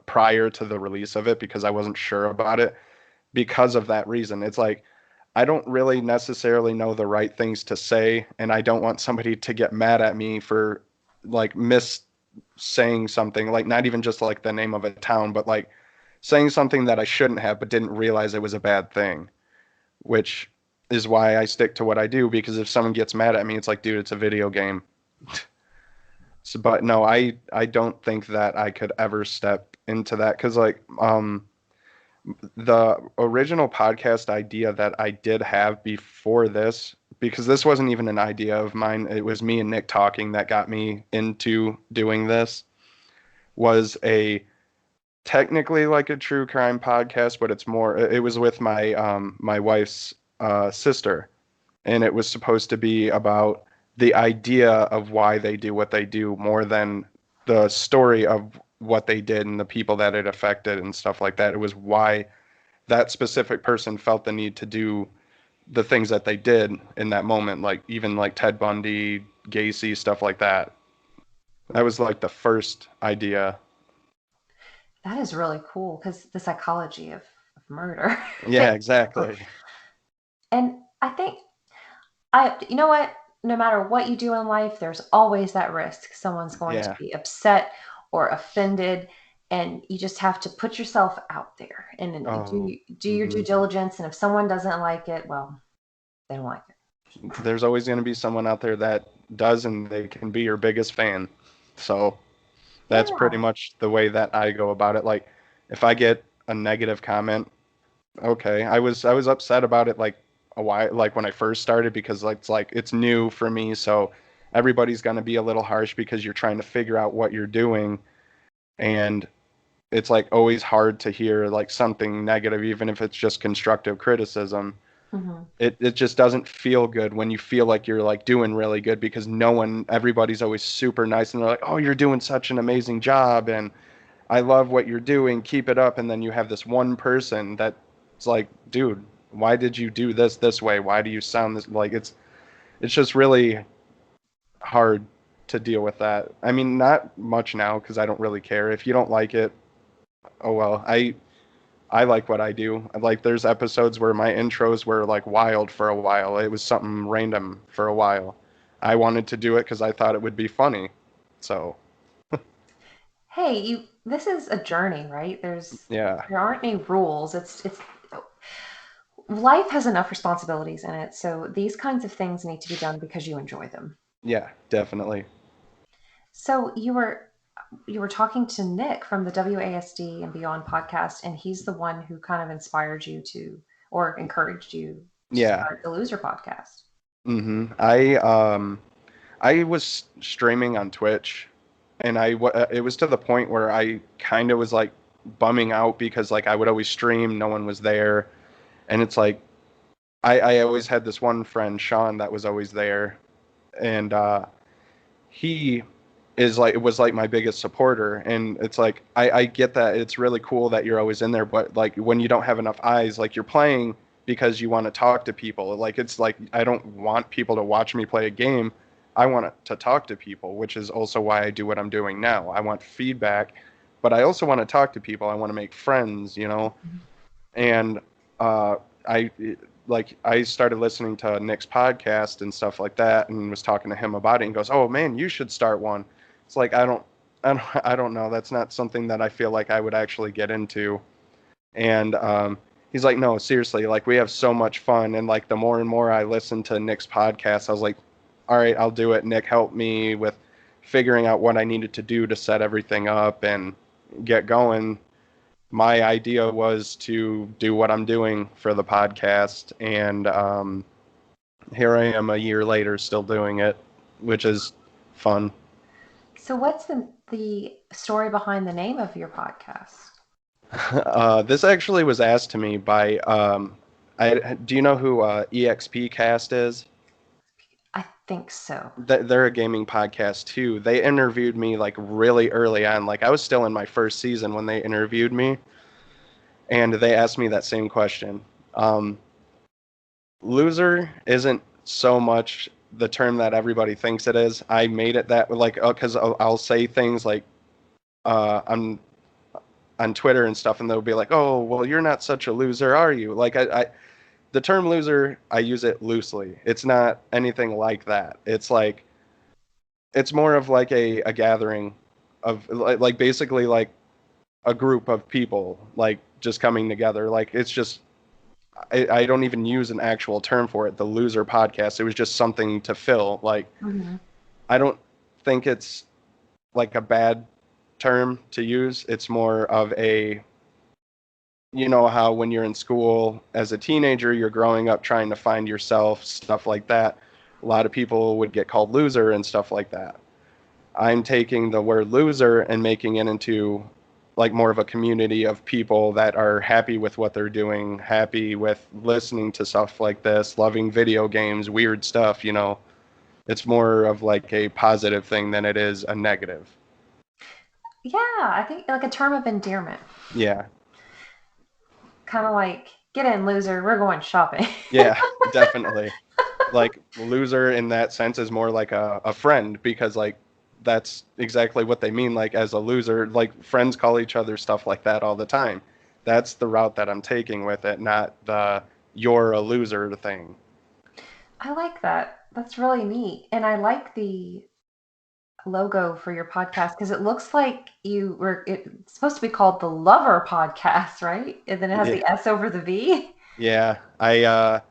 prior to the release of it because I wasn't sure about it because of that reason. It's like I don't really necessarily know the right things to say, and I don't want somebody to get mad at me for like saying something, like not even just like the name of a town, but like saying something that I shouldn't have, but didn't realize it was a bad thing, which is why I stick to what I do because if someone gets mad at me, it's like, dude, it's a video game. So, but no, I don't think that I could ever step into that because like the original podcast idea that I did have before this, because this wasn't even an idea of mine, it was me and Nick talking that got me into doing this, was a technically like a true crime podcast, but it's more, it was with my wife's sister, and it was supposed to be about the idea of why they do what they do more than the story of what they did and the people that it affected and stuff like that. It was why that specific person felt the need to do the things that they did in that moment, like even like Ted Bundy, Gacy, stuff like that. That was like the first idea. That is really cool because the psychology of murder. Yeah, exactly. And I think you know what? No matter what you do in life, there's always that risk. Someone's going to Yeah. be upset or offended, and you just have to put yourself out there and then Oh, do your due hmm. diligence. And if someone doesn't like it, well, they don't like it. There's always going to be someone out there that does, and they can be your biggest fan. So that's pretty Yeah. much the way that I go about it. Like, if I get a negative comment, okay, I was upset about it like a while, like when I first started because like it's new for me, so everybody's gonna be a little harsh because you're trying to figure out what you're doing, and it's like always hard to hear like something negative, even if it's just constructive criticism. Hmm. It just doesn't feel good when you feel like you're like doing really good because everybody's always super nice and they're like, oh, you're doing such an amazing job and I love what you're doing, keep it up. And then you have this one person that's like, dude, why did you do this way? Why do you sound this like it's just really hard to deal with that. I mean, not much now because I don't really care. If you don't like it, oh well. I like what I do. Like there's episodes where my intros were like wild for a while. It was something random for a while. I wanted to do it because I thought it would be funny. So Hey, this is a journey, right? yeah, There aren't any rules. It's life has enough responsibilities in it, so these kinds of things need to be done because you enjoy them. yeah, definitely. So you were talking to Nick from the WASD and Beyond podcast, and he's the one who kind of inspired you to, or encouraged you to Yeah. start the Loser podcast. I was streaming on Twitch, and it was to the point where I kind of was like bumming out because like I would always stream, no one was there, and it's like I always had this one friend Sean that was always there, and he is like it was like my biggest supporter, and it's like I get that it's really cool that you're always in there, but like when you don't have enough eyes, like you're playing because you want to talk to people. Like it's like I don't want people to watch me play a game. I want to talk to people, which is also why I do what I'm doing now. I want feedback, but I also want to talk to people. I want to make friends, you know. And uh, I I started listening to Nick's podcast and stuff like that, and was talking to him about it. And goes, "Oh man, you should start one." It's like I don't know. That's not something that I feel like I would actually get into. And he's like, "No, seriously. Like we have so much fun." And like the more and more I listened to Nick's podcast, I was like, "All right, I'll do it." Nick helped me with figuring out what I needed to do to set everything up and get going. My idea was to do what I'm doing for the podcast, and here I am a year later still doing it, which is fun. So what's the story behind the name of your podcast? This actually was asked to me by, do you know who EXP Cast is? I think so. They're a gaming podcast too. They interviewed me like really early on. Like I was still in my first season when they interviewed me, and they asked me that same question. Um, Loser isn't so much the term that everybody thinks it is. I made it that like because I'll say things like on Twitter and stuff, and they'll be like, "Oh, well, you're not such a loser, are you?" Like the term loser, I use it loosely. It's not anything like that. It's like it's more of like a gathering of like basically like a group of people like just coming together. Like it's just I don't even use an actual term for it. The loser podcast. It was just something to fill. Like Mm-hmm. I don't think it's like a bad term to use. It's more of a you know how when you're in school as a teenager, you're growing up trying to find yourself, stuff like that. A lot of people would get called loser and stuff like that. I'm taking the word loser and making it into like more of a community of people that are happy with what they're doing, happy with listening to stuff like this, loving video games, weird stuff, you know. It's more of like a positive thing than it is a negative. Yeah, I think like a term of endearment. Yeah. Kind of like, get in, loser, we're going shopping. Yeah, definitely. Like loser in that sense is more like a friend because like that's exactly what they mean like as a loser like friends call each other stuff like that all the time. That's the route that I'm taking with it, not the you're a loser thing. I like that. That's really neat. And I like the logo for your podcast because it looks like it's supposed to be called the Lover Podcast, right? And then it has Yeah, the S over the V. yeah, I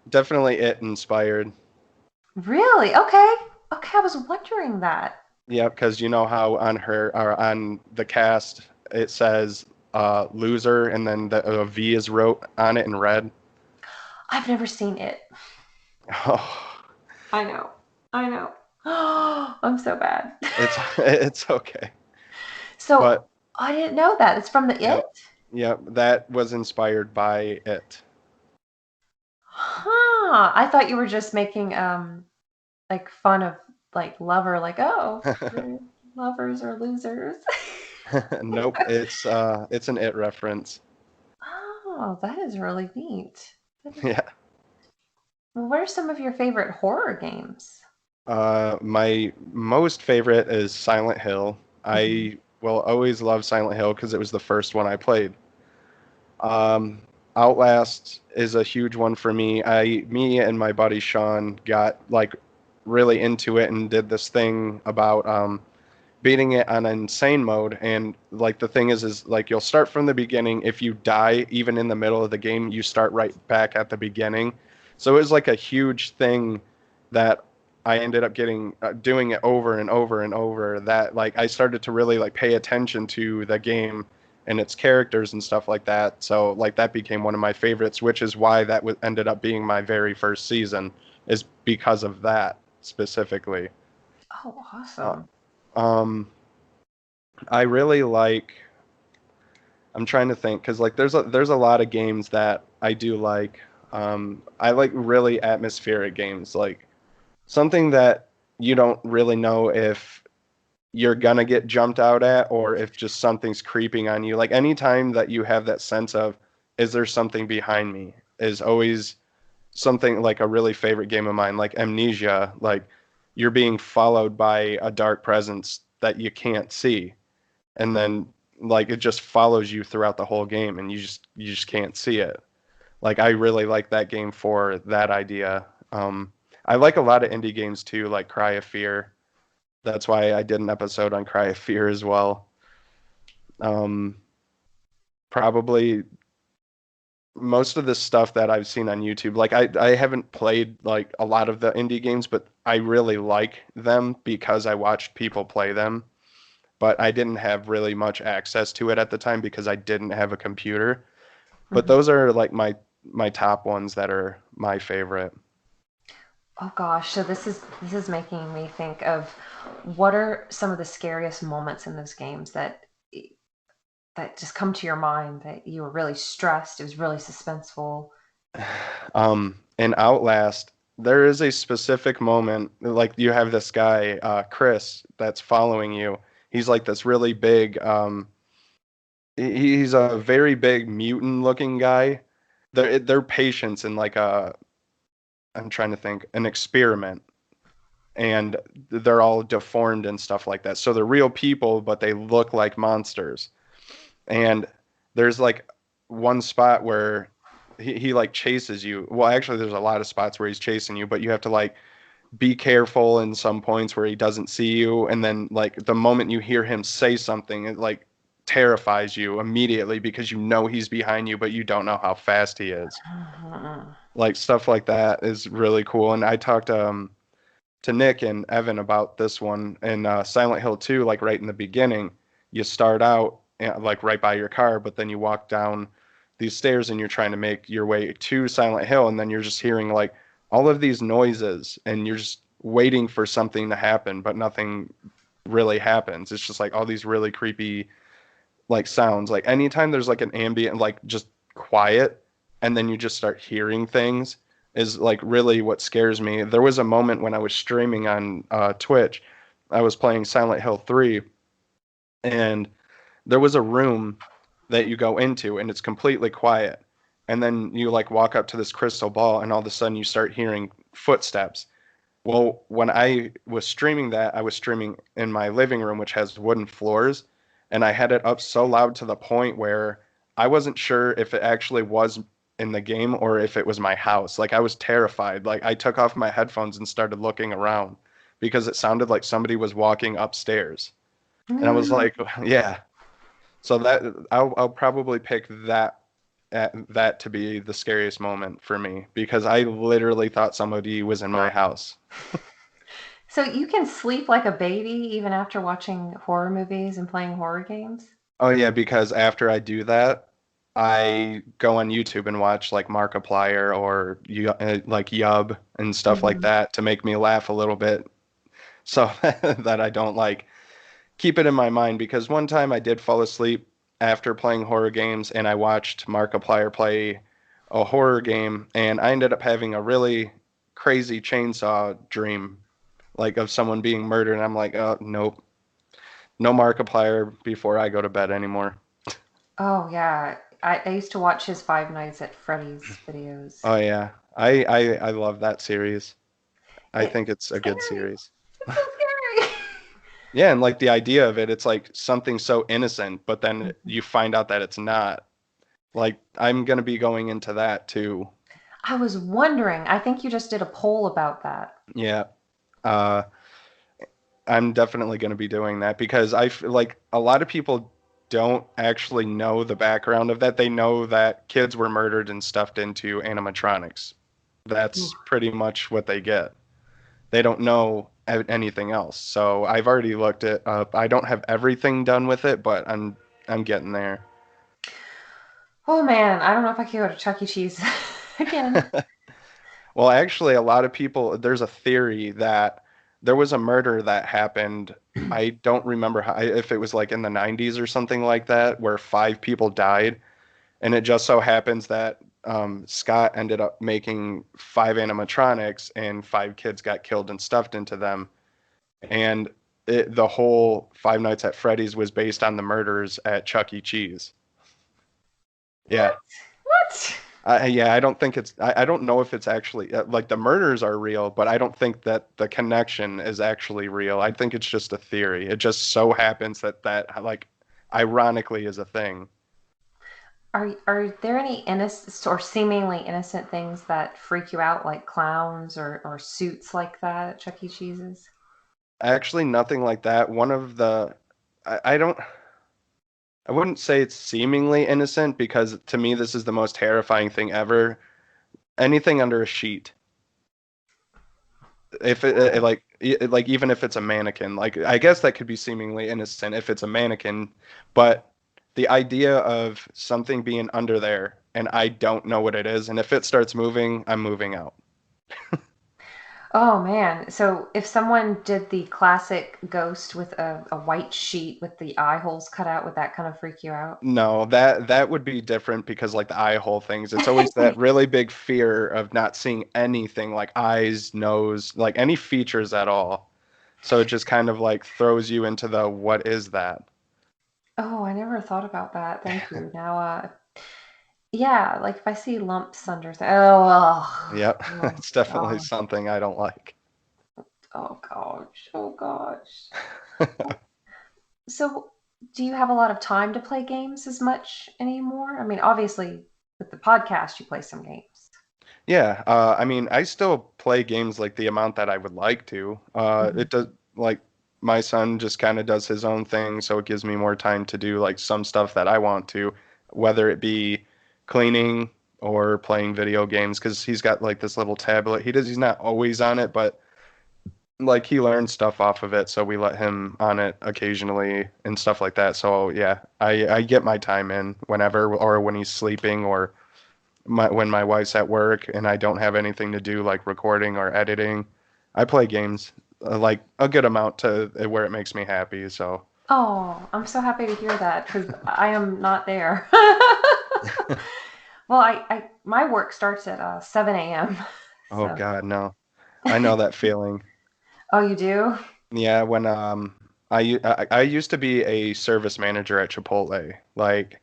definitely it inspired. Really? Okay. Okay, I was wondering that. Yeah, because you know how on her or on the cast it says loser and then the V is wrote on it in red. I've never seen it. Oh, I know. I know. I'm so bad. it's it's okay. So But I didn't know that. It's from the It? yep, yep, that was inspired by it. Huh. I thought you were just making like fun of like lover, like, oh, lovers are losers. Nope, it's an it reference. Oh, that is really neat. Yeah. Well, what are some of your favorite horror games? My most favorite is Silent Hill. Hmm. I will always love Silent Hill because it was the first one I played. Um, Outlast is a huge one for me. Me and my buddy Sean got like really into it and did this thing about beating it on insane mode. And like the thing is like you'll start from the beginning. If you die even in the middle of the game, you start right back at the beginning. So it was like a huge thing that I ended up getting doing it over and over and over. That like I started to really like pay attention to the game and its characters and stuff like that. So like that became one of my favorites, which is why that ended up being my very first season, is because of that specifically. Oh, Uh, awesome. um, I really like. I'm trying to think because like there's a lot of games that I do like. I like really atmospheric games, like something that you don't really know if you're gonna get jumped out at or if just something's creeping on you. Like anytime that you have that sense of, is there something behind me, is always something like a really favorite game of mine, like Amnesia. Like you're being followed by a dark presence that you can't see, and then like it just follows you throughout the whole game, and you just can't see it. Like I really like that game for that idea. I like a lot of indie games too, like Cry of Fear. That's why I did an episode on Cry of Fear as well. Um, Probably most of the stuff that I've seen on YouTube, like I haven't played like a lot of the indie games, but I really like them because I watched people play them. But I didn't have really much access to it at the time because I didn't have a computer. But Hmm. those are like my top ones that are my favorite. Oh gosh, so this is making me think of what are some of the scariest moments in those games that just come to your mind that you were really stressed, it was really suspenseful. In Outlast, there is a specific moment, like you have this guy, Chris, that's following you. He's like this really big, he's a very big mutant looking guy. They're patients in like I'm trying to think, an experiment, and they're all deformed and stuff like that. So they're real people, but they look like monsters. And there's like one spot where he like chases you. Well, actually, there's a lot of spots where he's chasing you, but you have to like be careful in some points where he doesn't see you. And then like the moment you hear him say something, it like terrifies you immediately because you know he's behind you, but you don't know how fast he is. Mhm. Like stuff like that is really cool. And I talked to Nick and Evan about this one in Silent Hill 2, like right in the beginning. You start out like right by your car, but then you walk down these stairs and you're trying to make your way to Silent Hill, and then you're just hearing like all of these noises, and you're just waiting for something to happen, but nothing really happens. It's just like all these really creepy like sounds. Like anytime there's like an ambient, like just quiet, and then you just start hearing things is like really what scares me. There was a moment when I was streaming on Twitch. I was playing Silent Hill 3, and there was a room that you go into, and it's completely quiet. And then you like walk up to this crystal ball, and all of a sudden you start hearing footsteps. Well, when I was streaming that, I was streaming in my living room, which has wooden floors, and I had it up so loud to the point where I wasn't sure if it actually was in the game or if it was my house. Like I was terrified. Like I took off my headphones and started looking around because it sounded like somebody was walking upstairs. And I was Mm. like, yeah. So that I'll probably pick that to be the scariest moment for me because I literally thought somebody was in my house. So you can sleep like a baby even after watching horror movies and playing horror games? Oh yeah, because after I do that, I go on YouTube and watch like Markiplier or like Yub and stuff like Hmm. that to make me laugh a little bit, so that I don't like keep it in my mind. Because one time I did fall asleep after playing horror games, and I watched Markiplier play a horror game, and I ended up having a really crazy chainsaw dream, like of someone being murdered, and I'm like, oh nope, no Markiplier before I go to bed anymore. Oh yeah. I used to watch his Five Nights at Freddy's videos. Oh yeah, I love that series. I think it's It's a good scary. series. It's so scary. Yeah, and like the idea of it, it's like something so innocent, but then Mhm. you find out that it's not. Like I'm gonna be going into that too. I was wondering. I think you just did a poll about that. Yeah. Uh, I'm definitely gonna be doing that because I feel like a lot of people don't actually know the background of that. They know that kids were murdered and stuffed into animatronics. That's pretty much what they get. They don't know anything else. So I've already looked it up. I don't have everything done with it, but I'm getting there. Oh man, I don't know if I can go to Chuck E. Cheese again. Well, actually, a lot of people, there's a theory that there was a murder that happened. I don't remember how, if it was like in the 90s or something like that, where 5 people died. And it just so happens that Scott ended up making 5 animatronics and 5 kids got killed and stuffed into them. And the whole Five Nights at Freddy's was based on the murders at Chuck E. Cheese. Yeah. What? What? Yeah, I don't think I don't know if it's actually like the murders are real, but I don't think that the connection is actually real. I think it's just a theory. It just so happens that like ironically is a thing. Are there any innocent or seemingly innocent things that freak you out, like clowns or suits like that at Chuck E. Cheese's? Actually, nothing like that. One of the I don't I wouldn't say it's seemingly innocent because to me this is the most terrifying thing ever. Anything under a sheet. If Oh. like even if it's a mannequin, like I guess that could be seemingly innocent if it's a mannequin, but the idea of something being under there and I don't know what it is, and if it starts moving, I'm moving out. Oh man. So if someone did the classic ghost with a white sheet with the eye holes cut out, would that kind of freak you out? No, that would be different because like the eye hole things, it's always that really big fear of not seeing anything like eyes, nose, like any features at all. So it just kind of like throws you into the what is that? Oh, I never thought about that. Thank you. Now, yeah, like if I see lumps under Yep, oh it's definitely gosh, something I don't like. oh gosh, oh gosh. So, do you have a lot of time to play games as much anymore? I mean, obviously, with the podcast, you play some games. Yeah, I mean, I still play games like the amount that I would like to. Mhm. It does like my son just kind of does his own thing, so it gives me more time to do like some stuff that I want to, whether it be cleaning or playing video games, because he's got like this little tablet. He's not always on it, but like he learns stuff off of it, so we let him on it occasionally and stuff like that. So yeah, I get my time in whenever or when he's sleeping or when my wife's at work and I don't have anything to do like recording or editing, I play games like a good amount to where it makes me happy. So, Oh, I'm so happy to hear that because I am not there. Well, my work starts at 7 a.m. oh So, God, no. I know that feeling. oh, you do? Yeah, when I used to be a service manager at Chipotle. Like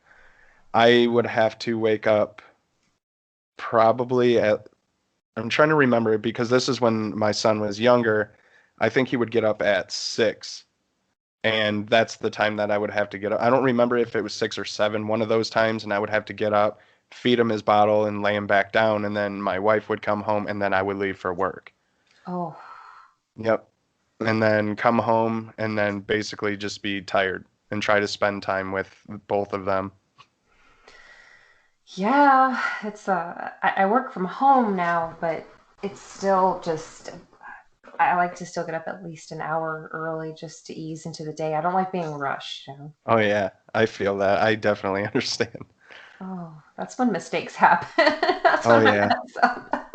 I would have to wake up probably at I'm trying to remember because this is when my son was younger. I think he would get up at 6 and that's the time that I would have to get up. I don't remember if it was 6 or 7, one of those times, and I would have to get up, feed him his bottle, and lay him back down, and then my wife would come home, and then I would leave for work. Oh, Yep. And then come home, and then basically just be tired and try to spend time with both of them. yeah. It's I work from home now, but it's still just I like to still get up at least an hour early just to ease into the day. I don't like being rushed, you know. Oh yeah, I feel that. I definitely understand. Oh, that's when mistakes happen. That's Oh when I yeah, mess up.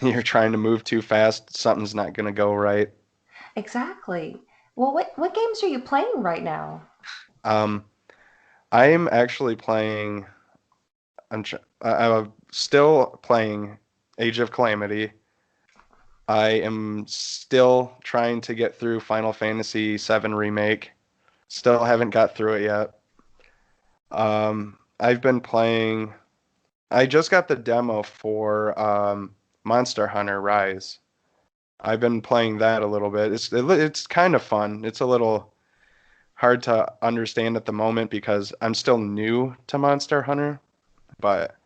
you're trying to move too fast, something's not gonna go right. Exactly. Well, what games are you playing right now? Um, I'm actually playing. I'm still playing Age of Calamity. I am still trying to get through Final Fantasy VII Remake. Still haven't got through it yet. I've been playing. I just got the demo for Monster Hunter Rise. I've been playing that a little bit. It's kind of fun. It's a little hard to understand at the moment because I'm still new to Monster Hunter, but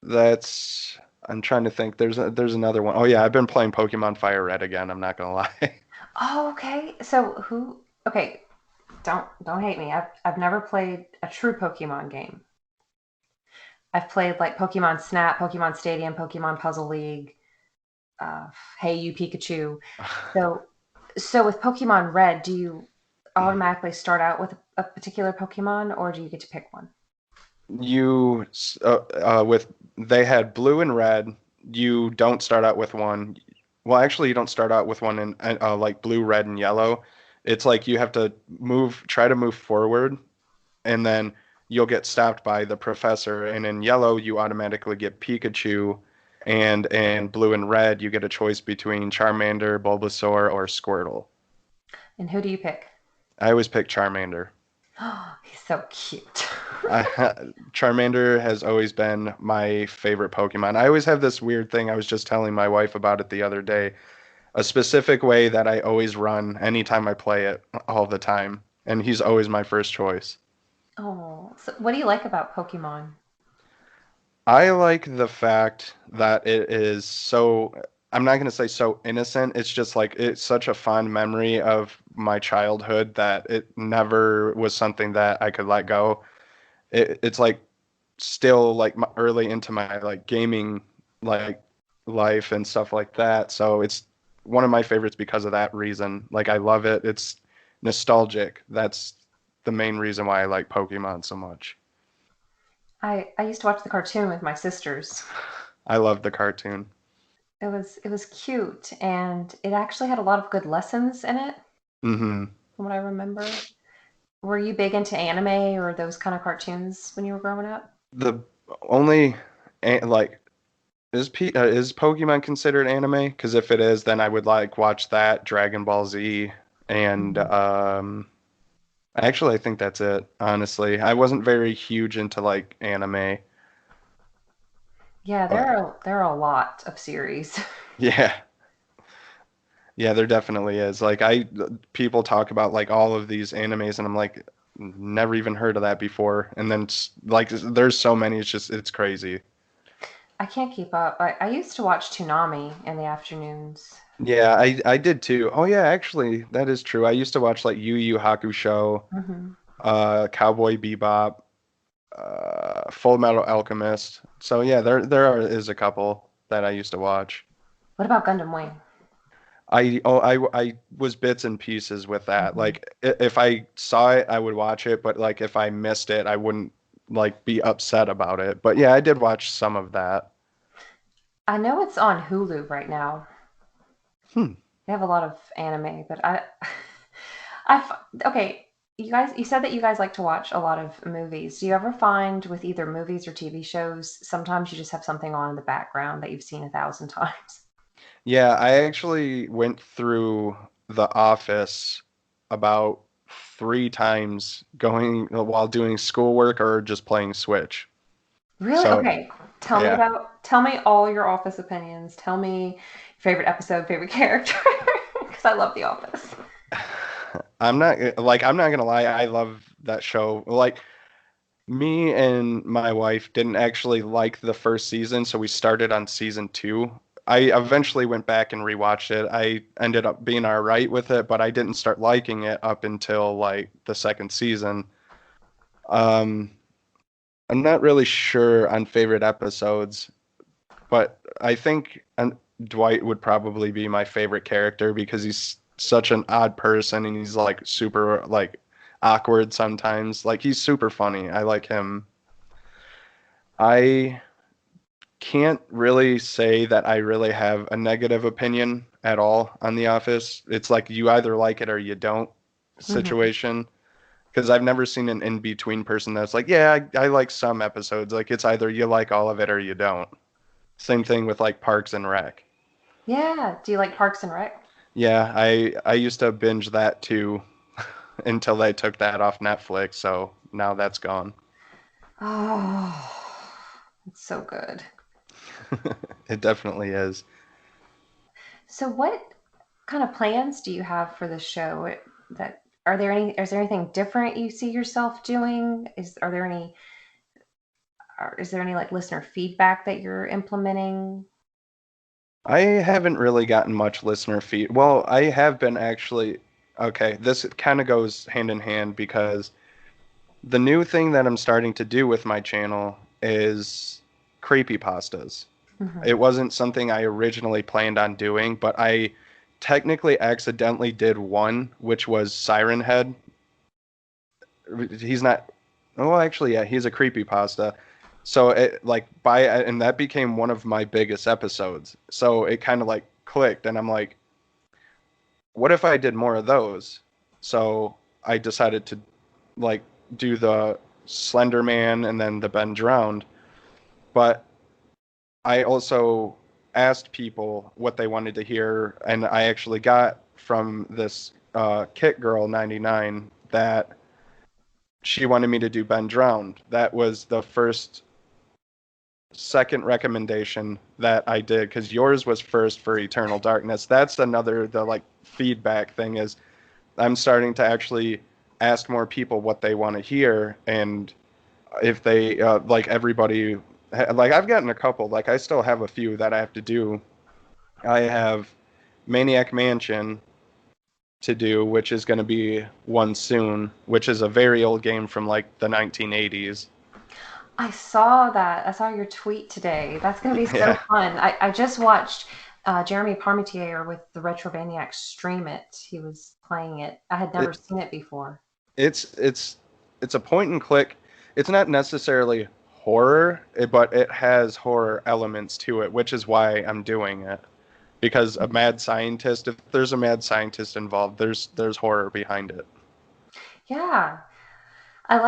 that's I'm trying to think. There's another one. Oh yeah, I've been playing Pokemon Fire Red again. I'm not gonna lie. Oh, okay. So who? Okay, don't hate me. I've never played a true Pokemon game. I've played like Pokemon Snap, Pokemon Stadium, Pokemon Puzzle League, uh, Hey You Pikachu. So so with Pokemon Red, do you automatically start out with a particular Pokemon, or do you get to pick one? You with they had blue and red. You don't start out with one. Well, actually, you don't start out with one in like blue, red, and yellow. It's like you have to try to move forward, and then you'll get stopped by the professor. And in yellow, you automatically get Pikachu, and in blue and red, you get a choice between Charmander, Bulbasaur, or Squirtle. And who do you pick? I always pick Charmander. Oh, he's so cute. I, Charmander has always been my favorite Pokemon. I always have this weird thing. I was just telling my wife about it the other day. A specific way that I always run anytime I play it all the time, and he's always my first choice. Oh, so what do you like about Pokemon? I like the fact that it is so, I'm not going to say so innocent. It's just like it's such a fond memory of my childhood that it never was something that I could let go. It's like still like early into my like gaming like life and stuff like that. So it's one of my favorites because of that reason. Like I love it. It's nostalgic. That's the main reason why I like Pokemon so much. I used to watch the cartoon with my sisters. I love the cartoon. It was cute, and it actually had a lot of good lessons in it, Hmm. from what I remember. Were you big into anime or those kind of cartoons when you were growing up? The only like is Pokemon considered anime? Because if it is, then I would like watch that Dragon Ball Z and Mhm. actually I think that's it. Honestly, I wasn't very huge into like anime, Yeah, but there are a lot of series. yeah, yeah, there definitely is. Like people talk about like all of these animes, and I'm like, never even heard of that before. And then like there's so many, it's crazy. I can't keep up. I used to watch Toonami in the afternoons. Yeah, I did too. Oh yeah, actually, that is true. I used to watch like Yu Yu Hakusho, Hmm. Cowboy Bebop, Full Metal Alchemist. So yeah, is a couple that I used to watch. What about Gundam Wing? I was bits and pieces with that. Hmm. Like if I saw it, I would watch it, but like if I missed it, I wouldn't like be upset about it. But yeah, I did watch some of that. I know it's on Hulu right now. Hmm. They have a lot of anime, but okay. You said that you guys like to watch a lot of movies. Do you ever find with either movies or TV shows, sometimes you just have something on in the background that you've seen 1,000 times? Yeah, I actually went through The Office about 3 times going while doing schoolwork or just playing Switch. Really? So Okay. yeah, Tell me all your Office opinions. Tell me favorite episode, favorite character, because I love The Office. I'm not gonna lie, I love that show. Like me and my wife didn't actually like the first season, so we started on season 2. I eventually went back and rewatched it. I ended up being all right with it, but I didn't start liking it up until like the second season. Um, I'm not really sure on favorite episodes, but I think Dwight would probably be my favorite character because he's such an odd person and he's like super like awkward sometimes. Like he's super funny. I like him. I can't really say that I really have a negative opinion at all on The Office. It's like you either like it or you don't Hmm. situation. Because I've never seen an in-between person that's like, yeah, I like some episodes. Like it's either you like all of it or you don't. Same thing with like Parks and Rec. Yeah. Do you like Parks and Rec? Yeah, I used to binge that too until they took that off Netflix, so now that's gone. Oh, it's so good. It definitely is. So what kind of plans do you have for the show? That are there any is there anything different you see yourself doing? Is there any like listener feedback that you're implementing? I haven't really gotten much listener feed. Well, I have been actually. Okay, this kind of goes hand in hand because the new thing that I'm starting to do with my channel is creepypastas. Hmm. It wasn't something I originally planned on doing, but I technically accidentally did one, which was Siren Head. He's not. Oh, actually, yeah, he's a creepypasta. So and that became one of my biggest episodes. So it kind of like clicked, and I'm like, what if I did more of those? So I decided to like do the Slender Man and then the Ben Drowned. But I also asked people what they wanted to hear, and I actually got from this Kit Girl 99 that she wanted me to do Ben Drowned. That was the second recommendation that I did because yours was first for Eternal Darkness. That's the like feedback thing is I'm starting to actually ask more people what they want to hear and if they like everybody like I've gotten a couple like I still have a few that I have to do. I have Maniac Mansion to do, which is going to be one soon, which is a very old game from like the 1980s. I saw that. I saw your tweet today. That's going to be so Yeah, fun. I just watched Jeremy Parmentier with the Retrovaniacs stream it. He was playing it. I had never it, seen it before. it's a point and click. It's not necessarily horror, but it has horror elements to it, which is why I'm doing it. Because a mad scientist, if there's a mad scientist involved, there's horror behind it. Yeah. I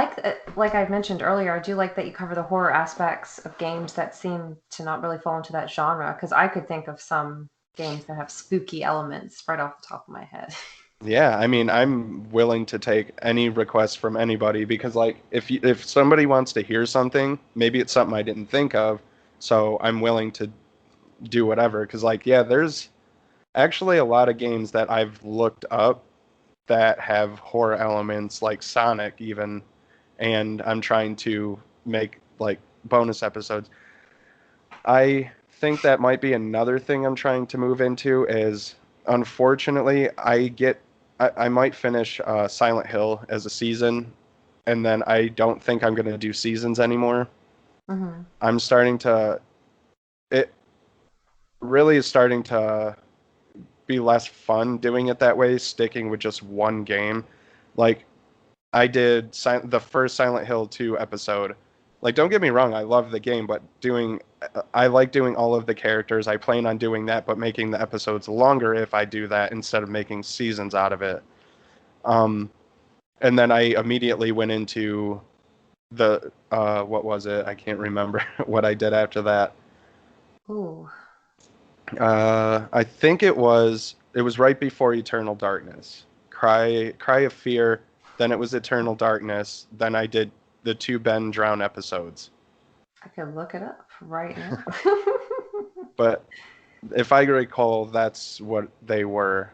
like I mentioned earlier, I do like that you cover the horror aspects of games that seem to not really fall into that genre, because I could think of some games that have spooky elements right off the top of my head. Yeah, I mean, I'm willing to take any request from anybody because, like, if somebody wants to hear something, maybe it's something I didn't think of, so I'm willing to do whatever. Because, like, yeah, there's actually a lot of games that I've looked up that have horror elements, like Sonic, even, and I'm trying to make like bonus episodes. I think that might be another thing I'm trying to move into is unfortunately I might finish Silent Hill as a season and then I don't think I'm going to do seasons anymore. Hmm. I'm starting to it really is starting to be less fun doing it that way, sticking with just one game. Like I did the first Silent Hill 2 episode. Like, don't get me wrong, I love the game, but I like doing all of the characters. I plan on doing that, but making the episodes longer if I do that instead of making seasons out of it. Um, and then I immediately went into what was it? I can't remember what I did after that. Ooh. I think it was right before Eternal Darkness. Cry of Fear, then it was Eternal Darkness, then I did the two Ben Drown episodes. I could look it up right now. But if I recall, that's what they were.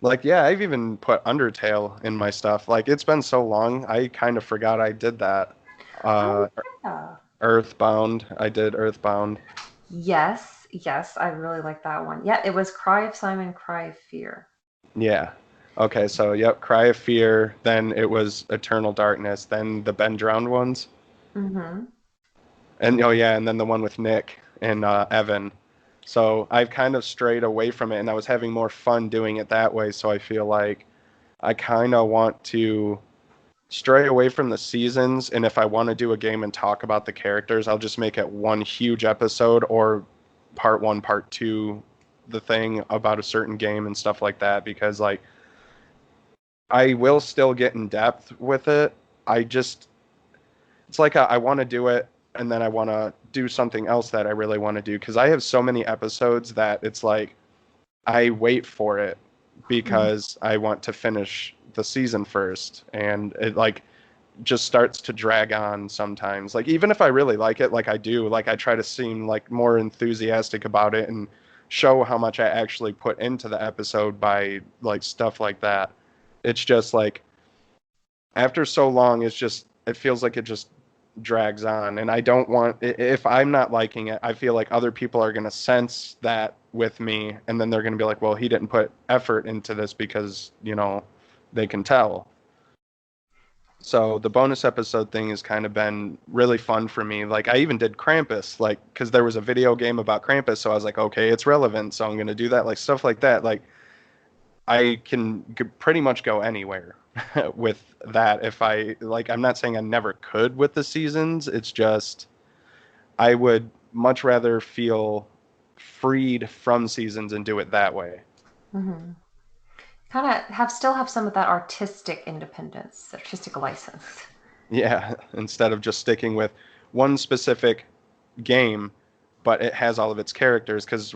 Like, yeah, I've even put Undertale in my stuff. Like, it's been so long, I kind of forgot I did that. Oh, Uh, yeah. Earthbound, I did Earthbound. Yes, yes, I really like that one. Yeah, it was Cry of Simon, Cry of Fear. Yeah. Okay, so yep, Cry of Fear, then it was Eternal Darkness, then the Ben Drowned ones. Mm-hmm. And oh yeah, and then the one with Nick and Evan. So I've kind of strayed away from it, and I was having more fun doing it that way. So I feel like I kind of want to stray away from the seasons, and if I want to do a game and talk about the characters, I'll just make it one huge episode or part one, part two, the thing about a certain game and stuff like that. Because like I will still get in depth with it. I just it's like I want to do it and then I want to do something else that I really want to do because I have so many episodes that it's like I wait for it because I want to finish the season first and it like just starts to drag on sometimes. Like even if I really like it like I do, like I try to seem like more enthusiastic about it and show how much I actually put into the episode by like stuff like that. It's just like after so long, it feels like it just drags on, and I don't want if I'm not liking it, I feel like other people are going to sense that with me, and then they're going to be like, well, he didn't put effort into this because they can tell. So the bonus episode thing has kind of been really fun for me. Like I even did Krampus, like because there was a video game about Krampus, so I was like, okay, it's relevant, so I'm going to do that, like stuff like that. Like I can pretty much go anywhere with that if I like. I'm not saying I never could with the seasons. It's just I would much rather feel freed from seasons and do it that way. Mm-hmm. Kind of have some of that artistic independence, artistic license. Yeah, instead of just sticking with one specific game, but it has all of its characters. Because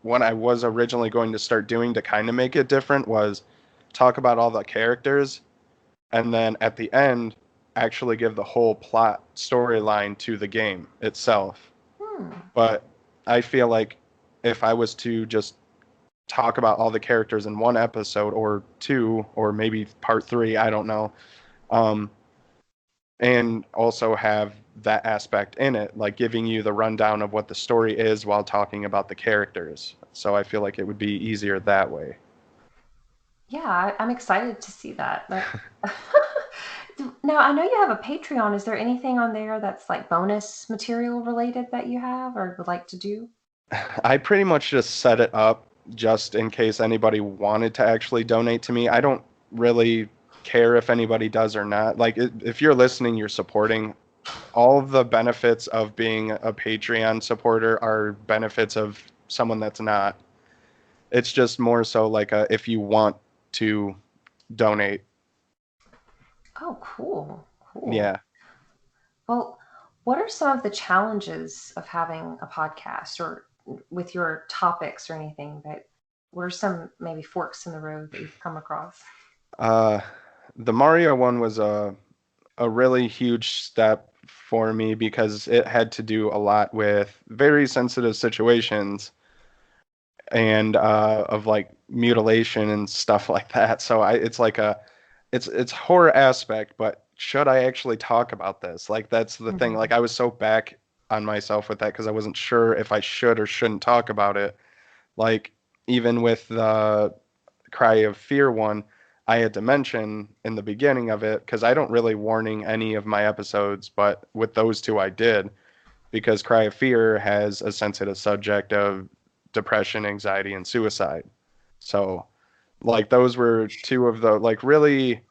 what I was originally going to start doing to kind of make it different was talk about all the characters and then at the end actually give the whole plot storyline to the game itself. Hmm. But I feel like if I was to just talk about all the characters in one episode or two or maybe part three, I don't know, um, and also have that aspect in it, like giving you the rundown of what the story is while talking about the characters. So I feel like it would be easier that way. Yeah, I'm excited to see that. Now, I know you have a Patreon. Is there anything on there that's like bonus material related that you have or would like to do? I pretty much just set it up just in case anybody wanted to actually donate to me. I don't really care if anybody does or not. Like, if you're listening, you're supporting. All of the benefits of being a Patreon supporter are benefits of someone that's not. It's just more so like if you want to donate. Oh, cool. Cool. Yeah. Well, what are some of the challenges of having a podcast or with your topics or anything that what are some maybe forks in the road that you've come across? Uh, the Mario one was a really huge step for me because it had to do a lot with very sensitive situations and of like mutilation and stuff like that. So it's like it's horror aspect, but should I actually talk about this? Like that's the thing. Hmm. Like I was so back on myself with that because I wasn't sure if I should or shouldn't talk about it. Like even with the Cry of Fear one, I had to mention in the beginning of it because I don't really warning any of my episodes, but with those two I did because Cry of Fear has a sensitive subject of depression, anxiety, and suicide. So, like, those were two of the, like, really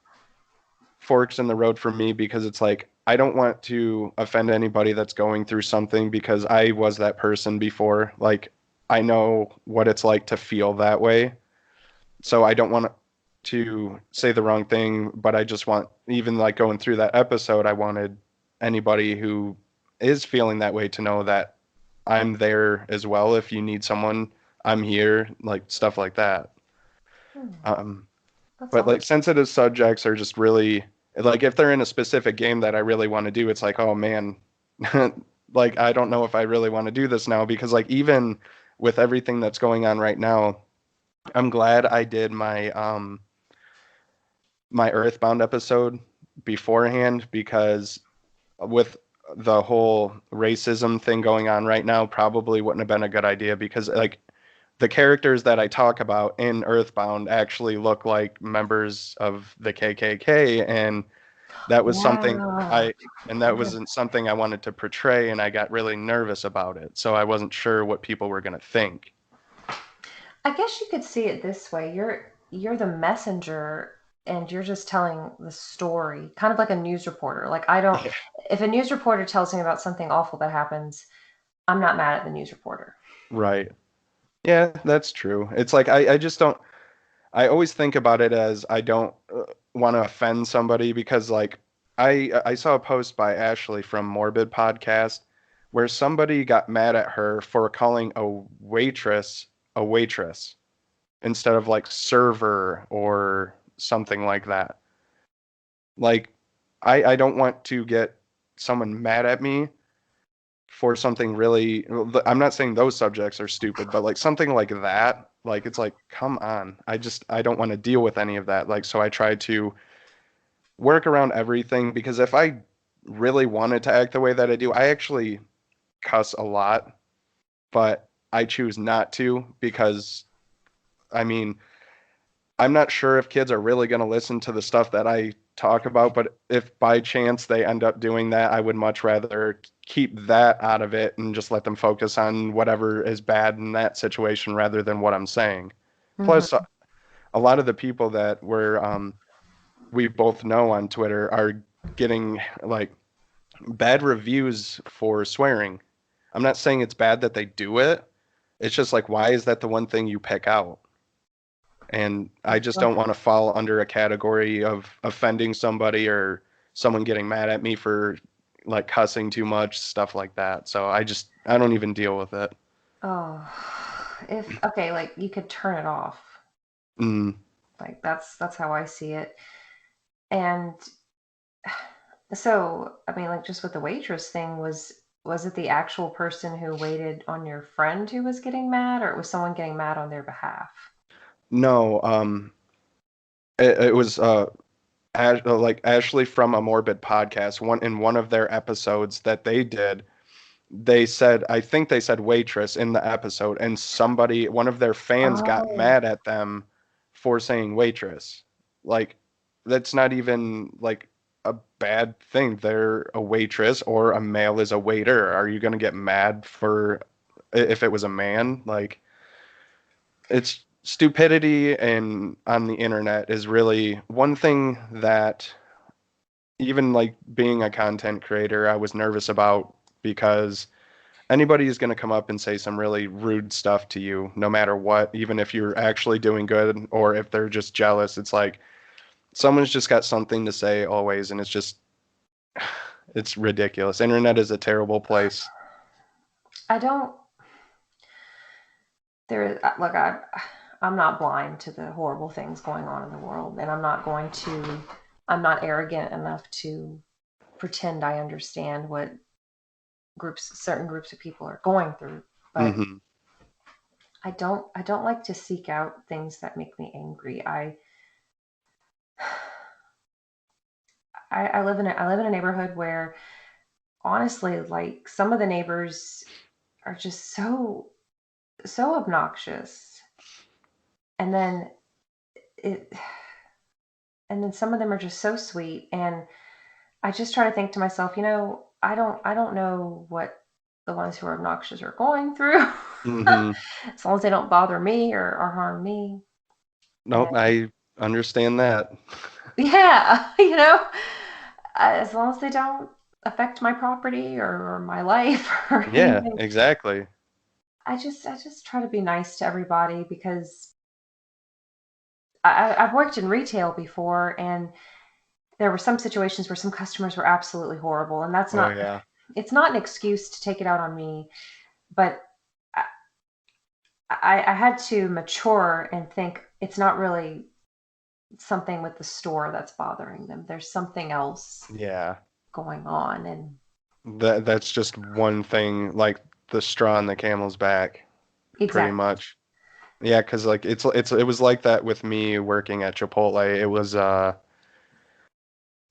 forks in the road for me because it's like, I don't want to offend anybody that's going through something because I was that person before. Like, I know what it's like to feel that way. So I don't want to say the wrong thing, but I just want, even like going through that episode, I wanted anybody who is feeling that way to know that I'm there as well. If you need someone, I'm here, like stuff like that. Hmm. Um, That's but like awesome. sensitive subjects are just really like if they're in a specific game that I really want to do, it's like, oh man, like I don't know if I really want to do this now because like even with everything that's going on right now, I'm glad I did my Earthbound episode beforehand because with the whole racism thing going on right now probably wouldn't have been a good idea because like the characters that I talk about in Earthbound actually look like members of the KKK and that was something Yeah. I and that wasn't something I wanted to portray and I got really nervous about it. So I wasn't sure what people were going to think. I guess you could see it this way. You're the messenger and you're just telling the story, kind of like a news reporter. Like I don't Yeah. if a news reporter tells me about something awful that happens, I'm not mad at the news reporter. Right. Yeah, that's true. It's like I just don't I always think about it as I don't want to offend somebody because like I saw a post by Ashley from Morbid Podcast where somebody got mad at her for calling a waitress instead of like server or something like that. Like I don't want to get someone mad at me for something really, I'm not saying those subjects are stupid, but like something like that, like it's like, come on. I don't want to deal with any of that. Like, so I try to work around everything because if I really wanted to act the way that I do, I actually cuss a lot, but I choose not to because I mean, I'm not sure if kids are really going to listen to the stuff that I talk about, but if by chance they end up doing that, I would much rather keep that out of it and just let them focus on whatever is bad in that situation rather than what I'm saying. Plus, Hmm. a lot of the people that we both know on Twitter are getting like bad reviews for swearing. I'm not saying it's bad that they do it. It's just like, why is that the one thing you pick out? And I just don't want to fall under a category of offending somebody or someone getting mad at me for like cussing too much, stuff like that. So I don't even deal with it. Oh, if okay, like you could turn it off. Mm, Like that's how I see it. And so, I mean, like just with the waitress thing, was it the actual person who waited on your friend who was getting mad, or it was someone getting mad on their behalf? no, it was like Ashley from a Morbid podcast. One of their episodes that they did, they said, I think they said waitress in the episode, and one of their fans got Oh, mad at them for saying waitress. Like, that's not even like a bad thing. They're a waitress or a male is a waiter. Are you going to get mad for if it was a man? Like, it's stupidity and on the internet is really one thing that even like being a content creator, I was nervous about because anybody is going to come up and say some really rude stuff to you, no matter what, even if you're actually doing good or if they're just jealous. It's like someone's just got something to say always, and it's ridiculous. Internet is a terrible place. I don't. Look, I'm not blind to the horrible things going on in the world, and I'm not arrogant enough to pretend I understand what certain groups of people are going through. But Hmm. I don't like to seek out things that make me angry. I live in a neighborhood where honestly, like some of the neighbors are just so obnoxious, and then it and then some of them are just so sweet, and I just try to think to myself, I don't know what the ones who are obnoxious are going through. Hmm. As long as they don't bother me or harm me. And Nope, I understand that. yeah, as long as they don't affect my property or my life or Yeah, anything. exactly. I just try to be nice to everybody because I've worked in retail before, and there were some situations where some customers were absolutely horrible, and Oh yeah. it's not an excuse to take it out on me, but I had to mature and think it's not really something with the store that's bothering them. There's something else Yeah. going on, and That's just one thing, like the straw on the camel's back, pretty exactly. much. Yeah, 'cause like it was like that with me working at Chipotle. It was a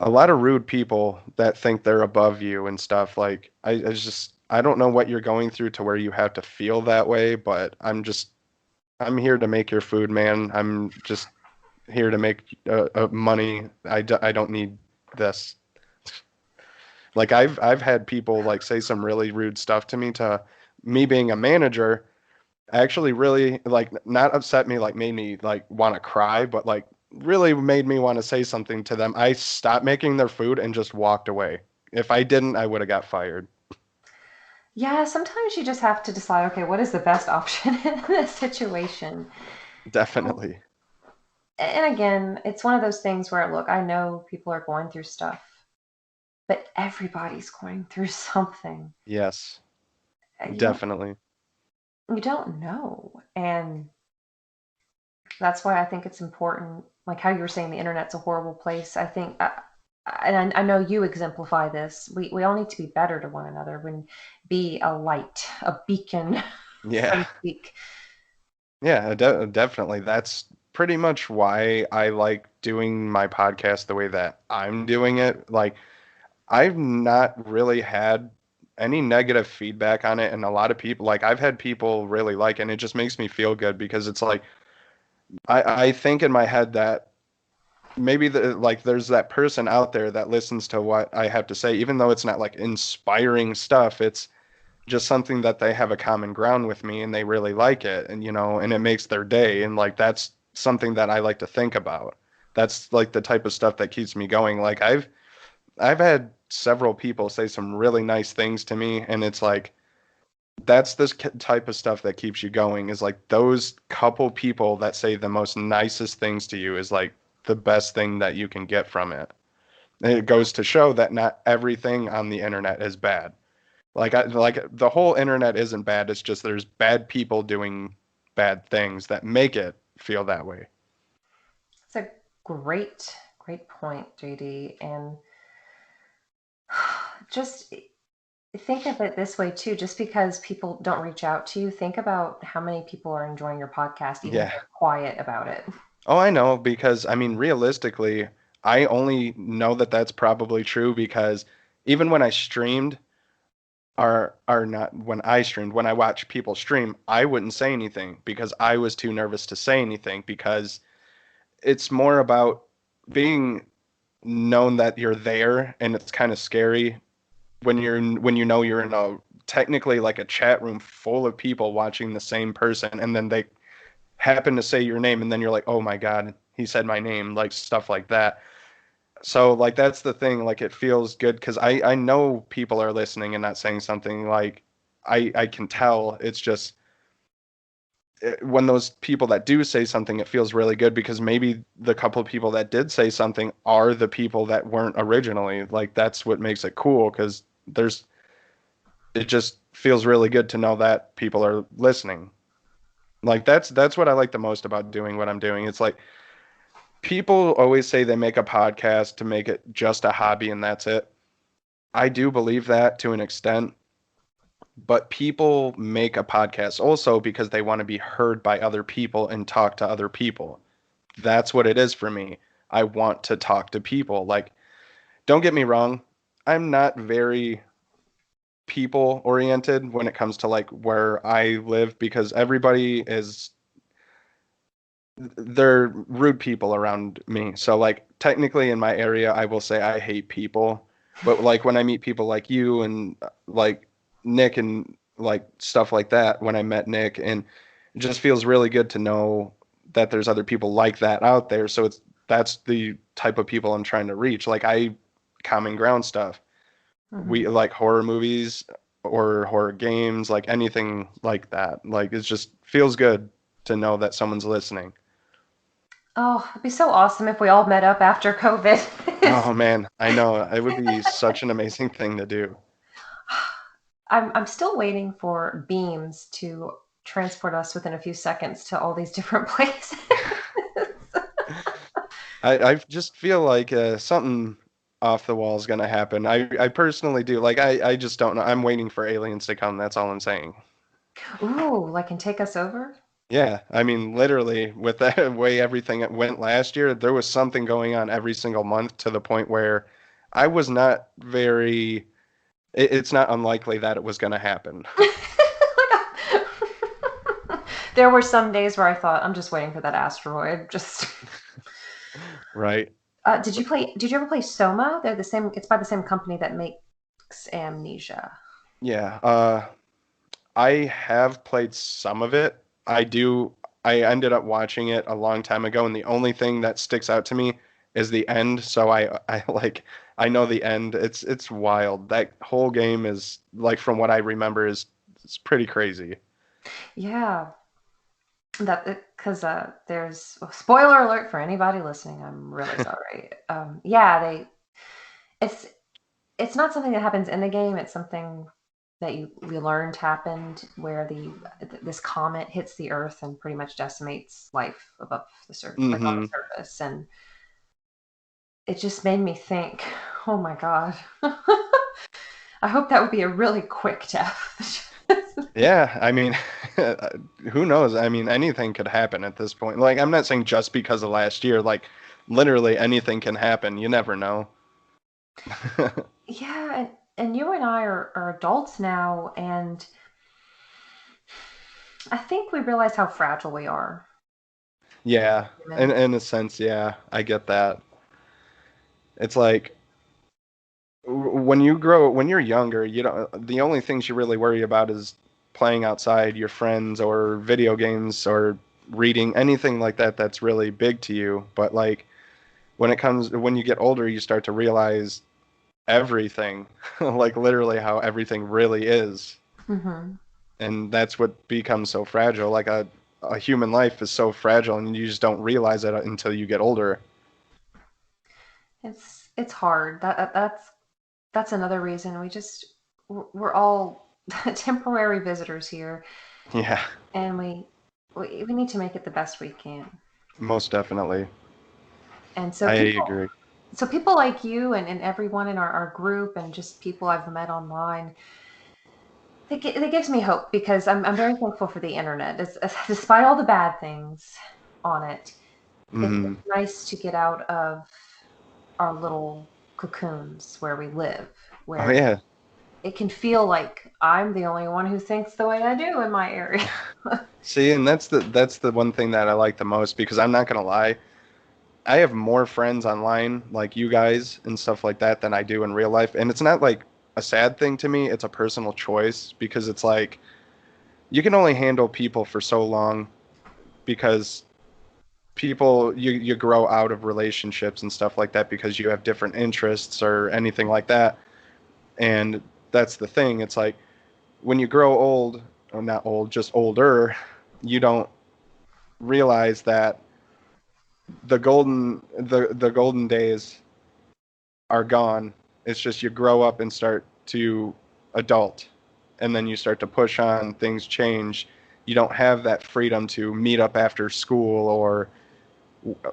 lot of rude people that think they're above you and stuff. Like I don't know what you're going through to where you have to feel that way, but I'm here to make your food, man. I'm just here to make money. I don't need this. Like I've had people like say some really rude stuff to me, to me being a manager actually really like not upset me, like made me like want to cry, but like really made me want to say something to them. I stopped making their food and just walked away. If I didn't, I would have got fired. Yeah, sometimes you just have to decide, okay, what is the best option in this situation? Definitely. And again, it's one of those things where, look, I know people are going through stuff, but everybody's going through something. Yes, You definitely. you don't know, and that's why I think it's important. Like how you were saying, the internet's a horrible place. I think and I know you exemplify this. We all need to be better to one another and be a light, a beacon, so to Yeah. speak. Yeah, definitely. That's pretty much why I like doing my podcast the way that I'm doing it. Like, I've not really had any negative feedback on it, and a lot of people, like, I've had people really like it, and it just makes me feel good because it's like, I think in my head that maybe like there's that person out there that listens to what I have to say, even though it's not like inspiring stuff. It's just something that they have a common ground with me and they really like it, and and it makes their day, and like that's something that I like to think about. That's like the type of stuff that keeps me going. Like I've had several people say some really nice things to me, and it's like that's this type of stuff that keeps you going, is like those couple people that say the most nicest things to you is like the best thing that you can get from it. And it goes to show that not everything on the internet is bad. Like the whole internet isn't bad. It's just there's bad people doing bad things that make it feel that way. It's a great, great point, JD. And just think of it this way too. Just because people don't reach out to you, think about how many people are enjoying your podcast, even if Yeah. they're quiet about it. Oh, I know, because I mean, realistically, I only know that that's probably true because even when I streamed, are not when I streamed, when I watch people stream, I wouldn't say anything because I was too nervous to say anything, because it's more about being known that you're there, and it's kind of scary when you know you're in a technically like a chat room full of people watching the same person, and then they happen to say your name, and then you're like, oh my god, he said my name, like stuff like that. So like that's the thing, like it feels good because I know people are listening and not saying something. Like I can tell. It's just when those people that do say something, it feels really good because maybe the couple of people that did say something are the people that weren't originally. Like that's what makes it cool, because there's it just feels really good to know that people are listening. Like that's what I like the most about doing what I'm doing. It's like people always say they make a podcast to make it just a hobby and that's it. I do believe that to an extent, but people make a podcast also because they want to be heard by other people and talk to other people. That's what it is for me. I want to talk to people. Like, don't get me wrong, I'm not very people oriented when it comes to like where I live, because everybody is they're rude people around me. So like technically in my area, I will say I hate people. But like when I meet people like you and like Nick and like stuff like that, when I met Nick, and it just feels really good to know that there's other people like that out there. So that's the type of people I'm trying to reach. Like I common ground stuff. Mhm. We like horror movies or horror games, like anything like that. Like it just feels good to know that someone's listening. Oh, it'd be so awesome if we all met up after COVID. Oh man, I know. It would be such an amazing thing to do. I'm still waiting for beams to transport us within a few seconds to all these different places. I just feel like something off the wall is gonna happen. I personally do. Like I just don't know. I'm waiting for aliens to come. That's all I'm saying. Ooh, like can take us over? Yeah, I mean, literally, with the way everything went last year, there was something going on every single month to the point where I was not very. It's not unlikely that it was going to happen. There were some days where I thought, I'm just waiting for that asteroid. Just Right? did you ever play Soma? They're the same, it's by the same company that makes Amnesia. Yeah. I have played some of it. I do. I ended up watching it a long time ago, and the only thing that sticks out to me is the end. So I like, I know the end. It's wild. That whole game is like, from what I remember, is it's pretty crazy. Yeah, that because there's spoiler alert for anybody listening. I'm really sorry. Yeah, it's it's not something that happens in the game. It's something that we learned happened where this comet hits the Earth and pretty much decimates life above the surface, like on the Hmm. surface. And it just made me think, oh my God. I hope that would be a really quick death. Yeah, I mean, who knows? I mean, anything could happen at this point. Like, I'm not saying just because of last year, like, literally anything can happen. You never know. Yeah, and you and I are adults now, and I think we realize how fragile we are. Yeah, Humans. in a sense, yeah, I get that. It's like when you're younger, you don't, the only things you really worry about is playing outside, your friends, or video games, or reading, anything like that that's really big to you. But like when you get older, you start to realize everything, like literally how everything really is. Hmm. And that's what becomes so fragile. Like a human life is so fragile, and you just don't realize it until you get older. It's hard. That's another reason we're all temporary visitors here, Yeah, and we need to make it the best we can. most definitely. And I agree. so people like you and everyone in our group and just people I've met online, it gives me hope because I'm very thankful for the internet. Despite all the bad things on it, Hmm. it's nice to get out of our little cocoons where we live, Oh where yeah. it can feel like I'm the only one who thinks the way I do in my area. See, and that's the one thing that I like the most because I'm not gonna lie, I have more friends online like you guys and stuff like that than I do in real life, and it's not like a sad thing to me. It's a personal choice because it's like you can only handle people for so long because people you grow out of relationships and stuff like that because you have different interests or anything like that. And that's the thing. It's like when you grow old, or not old, just older, you don't realize that the golden days are gone. It's just you grow up and start to adult, and then you start to push on, things change. You don't have that freedom to meet up after school or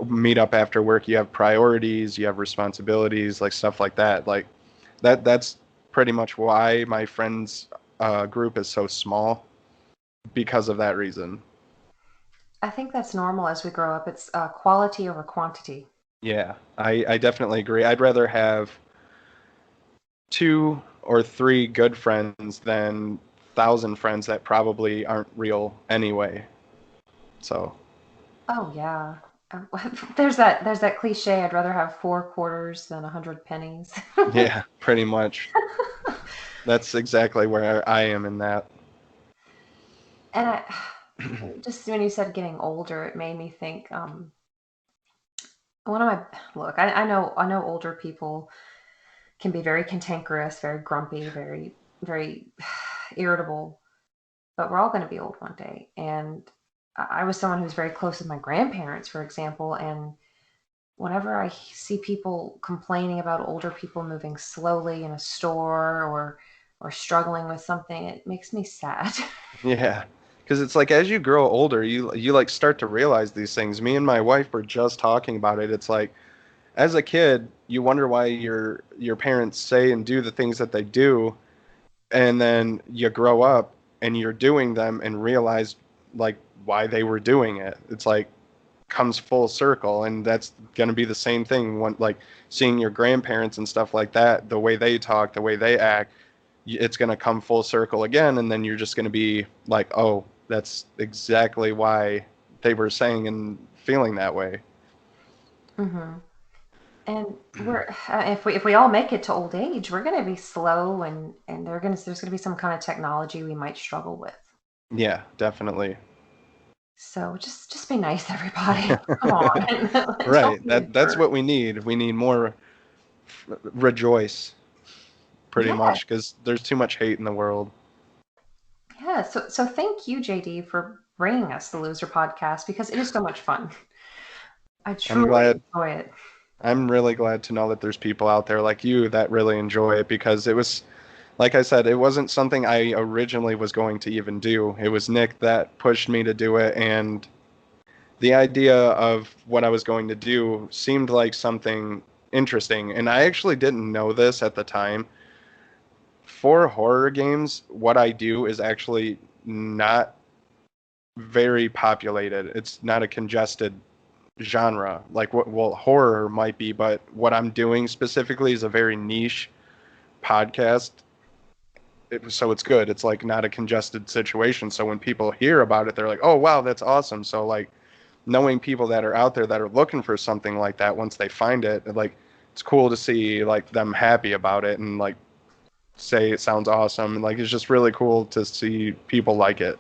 meet up after work. You have priorities, you have responsibilities, like stuff like that. Like that's pretty much why my friends group is so small because of that reason. I think that's normal as we grow up. It's quality over quantity. Yeah, I definitely agree. I'd rather have two or three good friends than thousand friends that probably aren't real anyway. So Oh yeah. There's that cliche, I'd rather have 4 quarters than 100 pennies. yeah, pretty much. That's exactly where I am in that. And just when you said getting older, it made me think, one of my look, I know older people can be very cantankerous, very grumpy, very irritable, but we're all going to be old one day. And I was someone who's very close with my grandparents, for example, and whenever I see people complaining about older people moving slowly in a store or struggling with something, it makes me sad. Yeah, because it's like as you grow older, you like start to realize these things. Me and my wife were just talking about it. It's like as a kid, you wonder why your parents say and do the things that they do, and then you grow up and you're doing them and realize like why they were doing it. It's like comes full circle, and that's going to be the same thing when like seeing your grandparents and stuff like that, the way they talk, the way they act, it's going to come full circle again, and then you're just going to be like, oh, that's exactly why they were saying and feeling that way. Hmm. And we're if we all make it to old age, we're going to be slow, and there's going to be some kind of technology we might struggle with. Yeah, definitely. So just be nice, everybody. Come on, don't Right, be a that's jerk. what we need. We need more rejoice, pretty Yeah, much, because there's too much hate in the world. yeah. So thank you, JD, for bringing us the Loser podcast because it is so much fun. I I'm truly glad enjoy it. I'm really glad to know that there's people out there like you that really enjoy it because it was, like I said, it wasn't something I originally was going to even do. It was Nick that pushed me to do it, and the idea of what I was going to do seemed like something. interesting. And I actually didn't know this at the time. For horror games, what I do is actually not very populated. It's not a congested genre like what well horror might be, but what I'm doing specifically is a very niche podcast. So it's good. It's like not a congested situation. So when people hear about it, they're like, "Oh wow, that's awesome." So like knowing people that are out there that are looking for something like that, once they find it, like it's cool to see like them happy about it and like say it sounds awesome. And like it's just really cool to see people like it.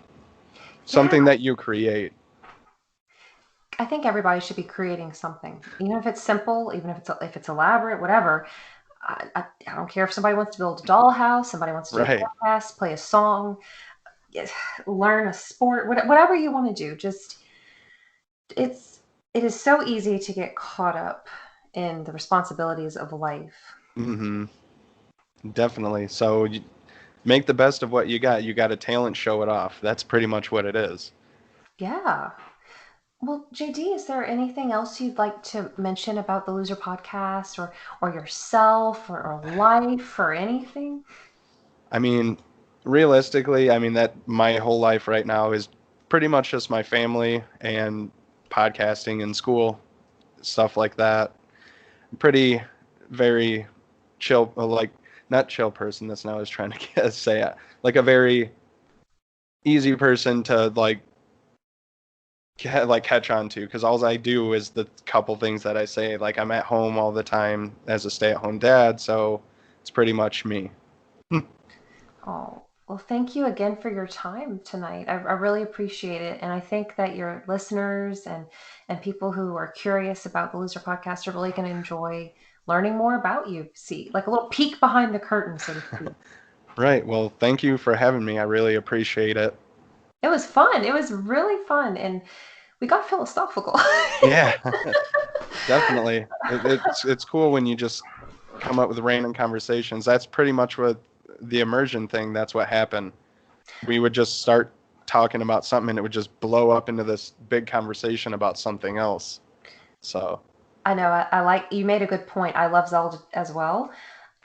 Something Yeah. that you create. I think everybody should be creating something, even if it's simple, even if it's elaborate, whatever. I don't care if somebody wants to build a dollhouse, somebody wants to do Right. a podcast, play a song, eh, learn a sport, whatever you want to do. Just it's it is so easy to get caught up in the responsibilities of life. Hmm. Definitely. So you make the best of what you got. You got a talent, show it off. That's pretty much what it is. Yeah. Well, JD, is there anything else you'd like to mention about the Loser podcast or yourself or life or anything? I mean, realistically, I mean that my whole life right now is pretty much just my family and podcasting and school, stuff like that. Pretty very chill, like not chill person. That's not what I was trying to say. Like a very easy person to like catch on to because all I do is the couple things that I say. Like I'm at home all the time as a stay-at-home dad, so it's pretty much me. Oh, well, thank you again for your time tonight. I really appreciate it. And I think that your listeners and people who are curious about the Loser podcast are really going to enjoy learning more about you. See, like a little peek behind the curtain, so to speak. Right. Well, thank you for having me. I really appreciate it. It was fun. It was really fun. And we got philosophical. Yeah, definitely. It's cool when you just come up with random conversations. That's pretty much what the immersion thing. That's what happened. We would just start talking about something, and it would just blow up into this big conversation about something else. So I know. I like you made a good point. I love Zelda as well.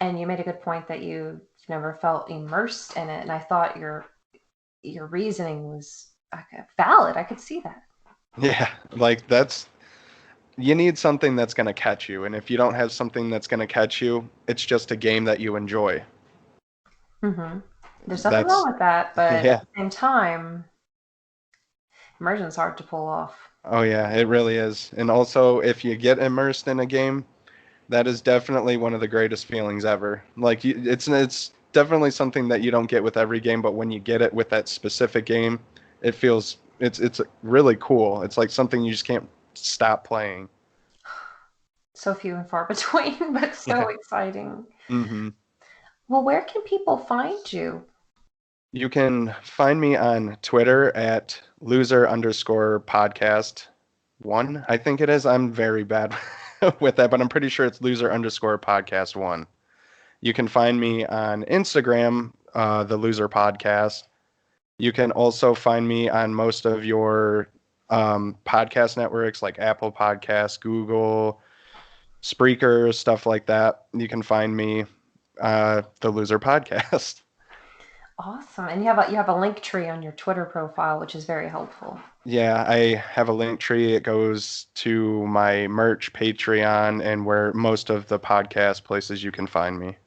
And you made a good point that you've never felt immersed in it. And I thought your reasoning was valid. I could see that. yeah, like that's you need something that's going to catch you, and if you don't have something that's going to catch you, it's just a game that you enjoy. Hmm. There's nothing That's wrong with that, but at yeah. the same time, immersion's hard to pull off. Oh yeah, it really is. And also, if you get immersed in a game, that is definitely one of the greatest feelings ever. Like it's definitely something that you don't get with every game, but when you get it with that specific game, it feels it's really cool. It's like something you just can't stop playing. So few and far between, but so Yeah. exciting. Hmm. Well, where can people find you? You can find me on Twitter at loser_podcast1. I think it is. I'm very bad with that, but I'm pretty sure it's loser_podcast1. You can find me on Instagram, the Loser Podcast. You can also find me on most of your podcast networks like Apple Podcasts, Google, Spreaker, stuff like that. You can find me, the Loser Podcast. Awesome. And you have a link tree on your Twitter profile, which is very helpful. Yeah, I have a link tree. It goes to my merch, Patreon, and where most of the podcast places you can find me.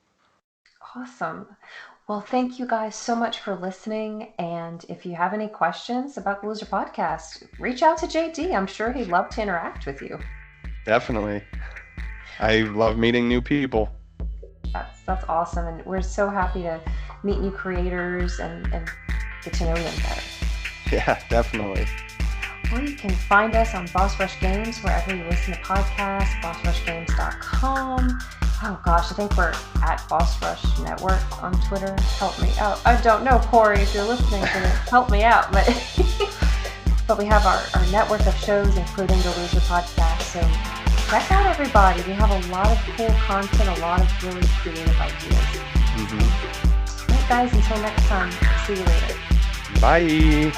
Awesome. Well, thank you guys so much for listening. And if you have any questions about the Loser Podcast, reach out to JD. I'm sure he'd love to interact with you. Definitely. I love meeting new people. That's awesome. And we're so happy to meet new creators and get to know them better. Yeah, definitely. Well, you can find us on Boss Rush Games wherever you listen to podcasts, bossrushgames.com. Oh gosh, I think we're at Boss Rush Network on Twitter. Help me out. I don't know, Corey, if you're listening to this, help me out. But but we have our network of shows, including the Loser Podcast. So check out everybody. We have a lot of cool content, a lot of really creative ideas. Mm-hmm. All right, guys, until next time, see you later. Bye.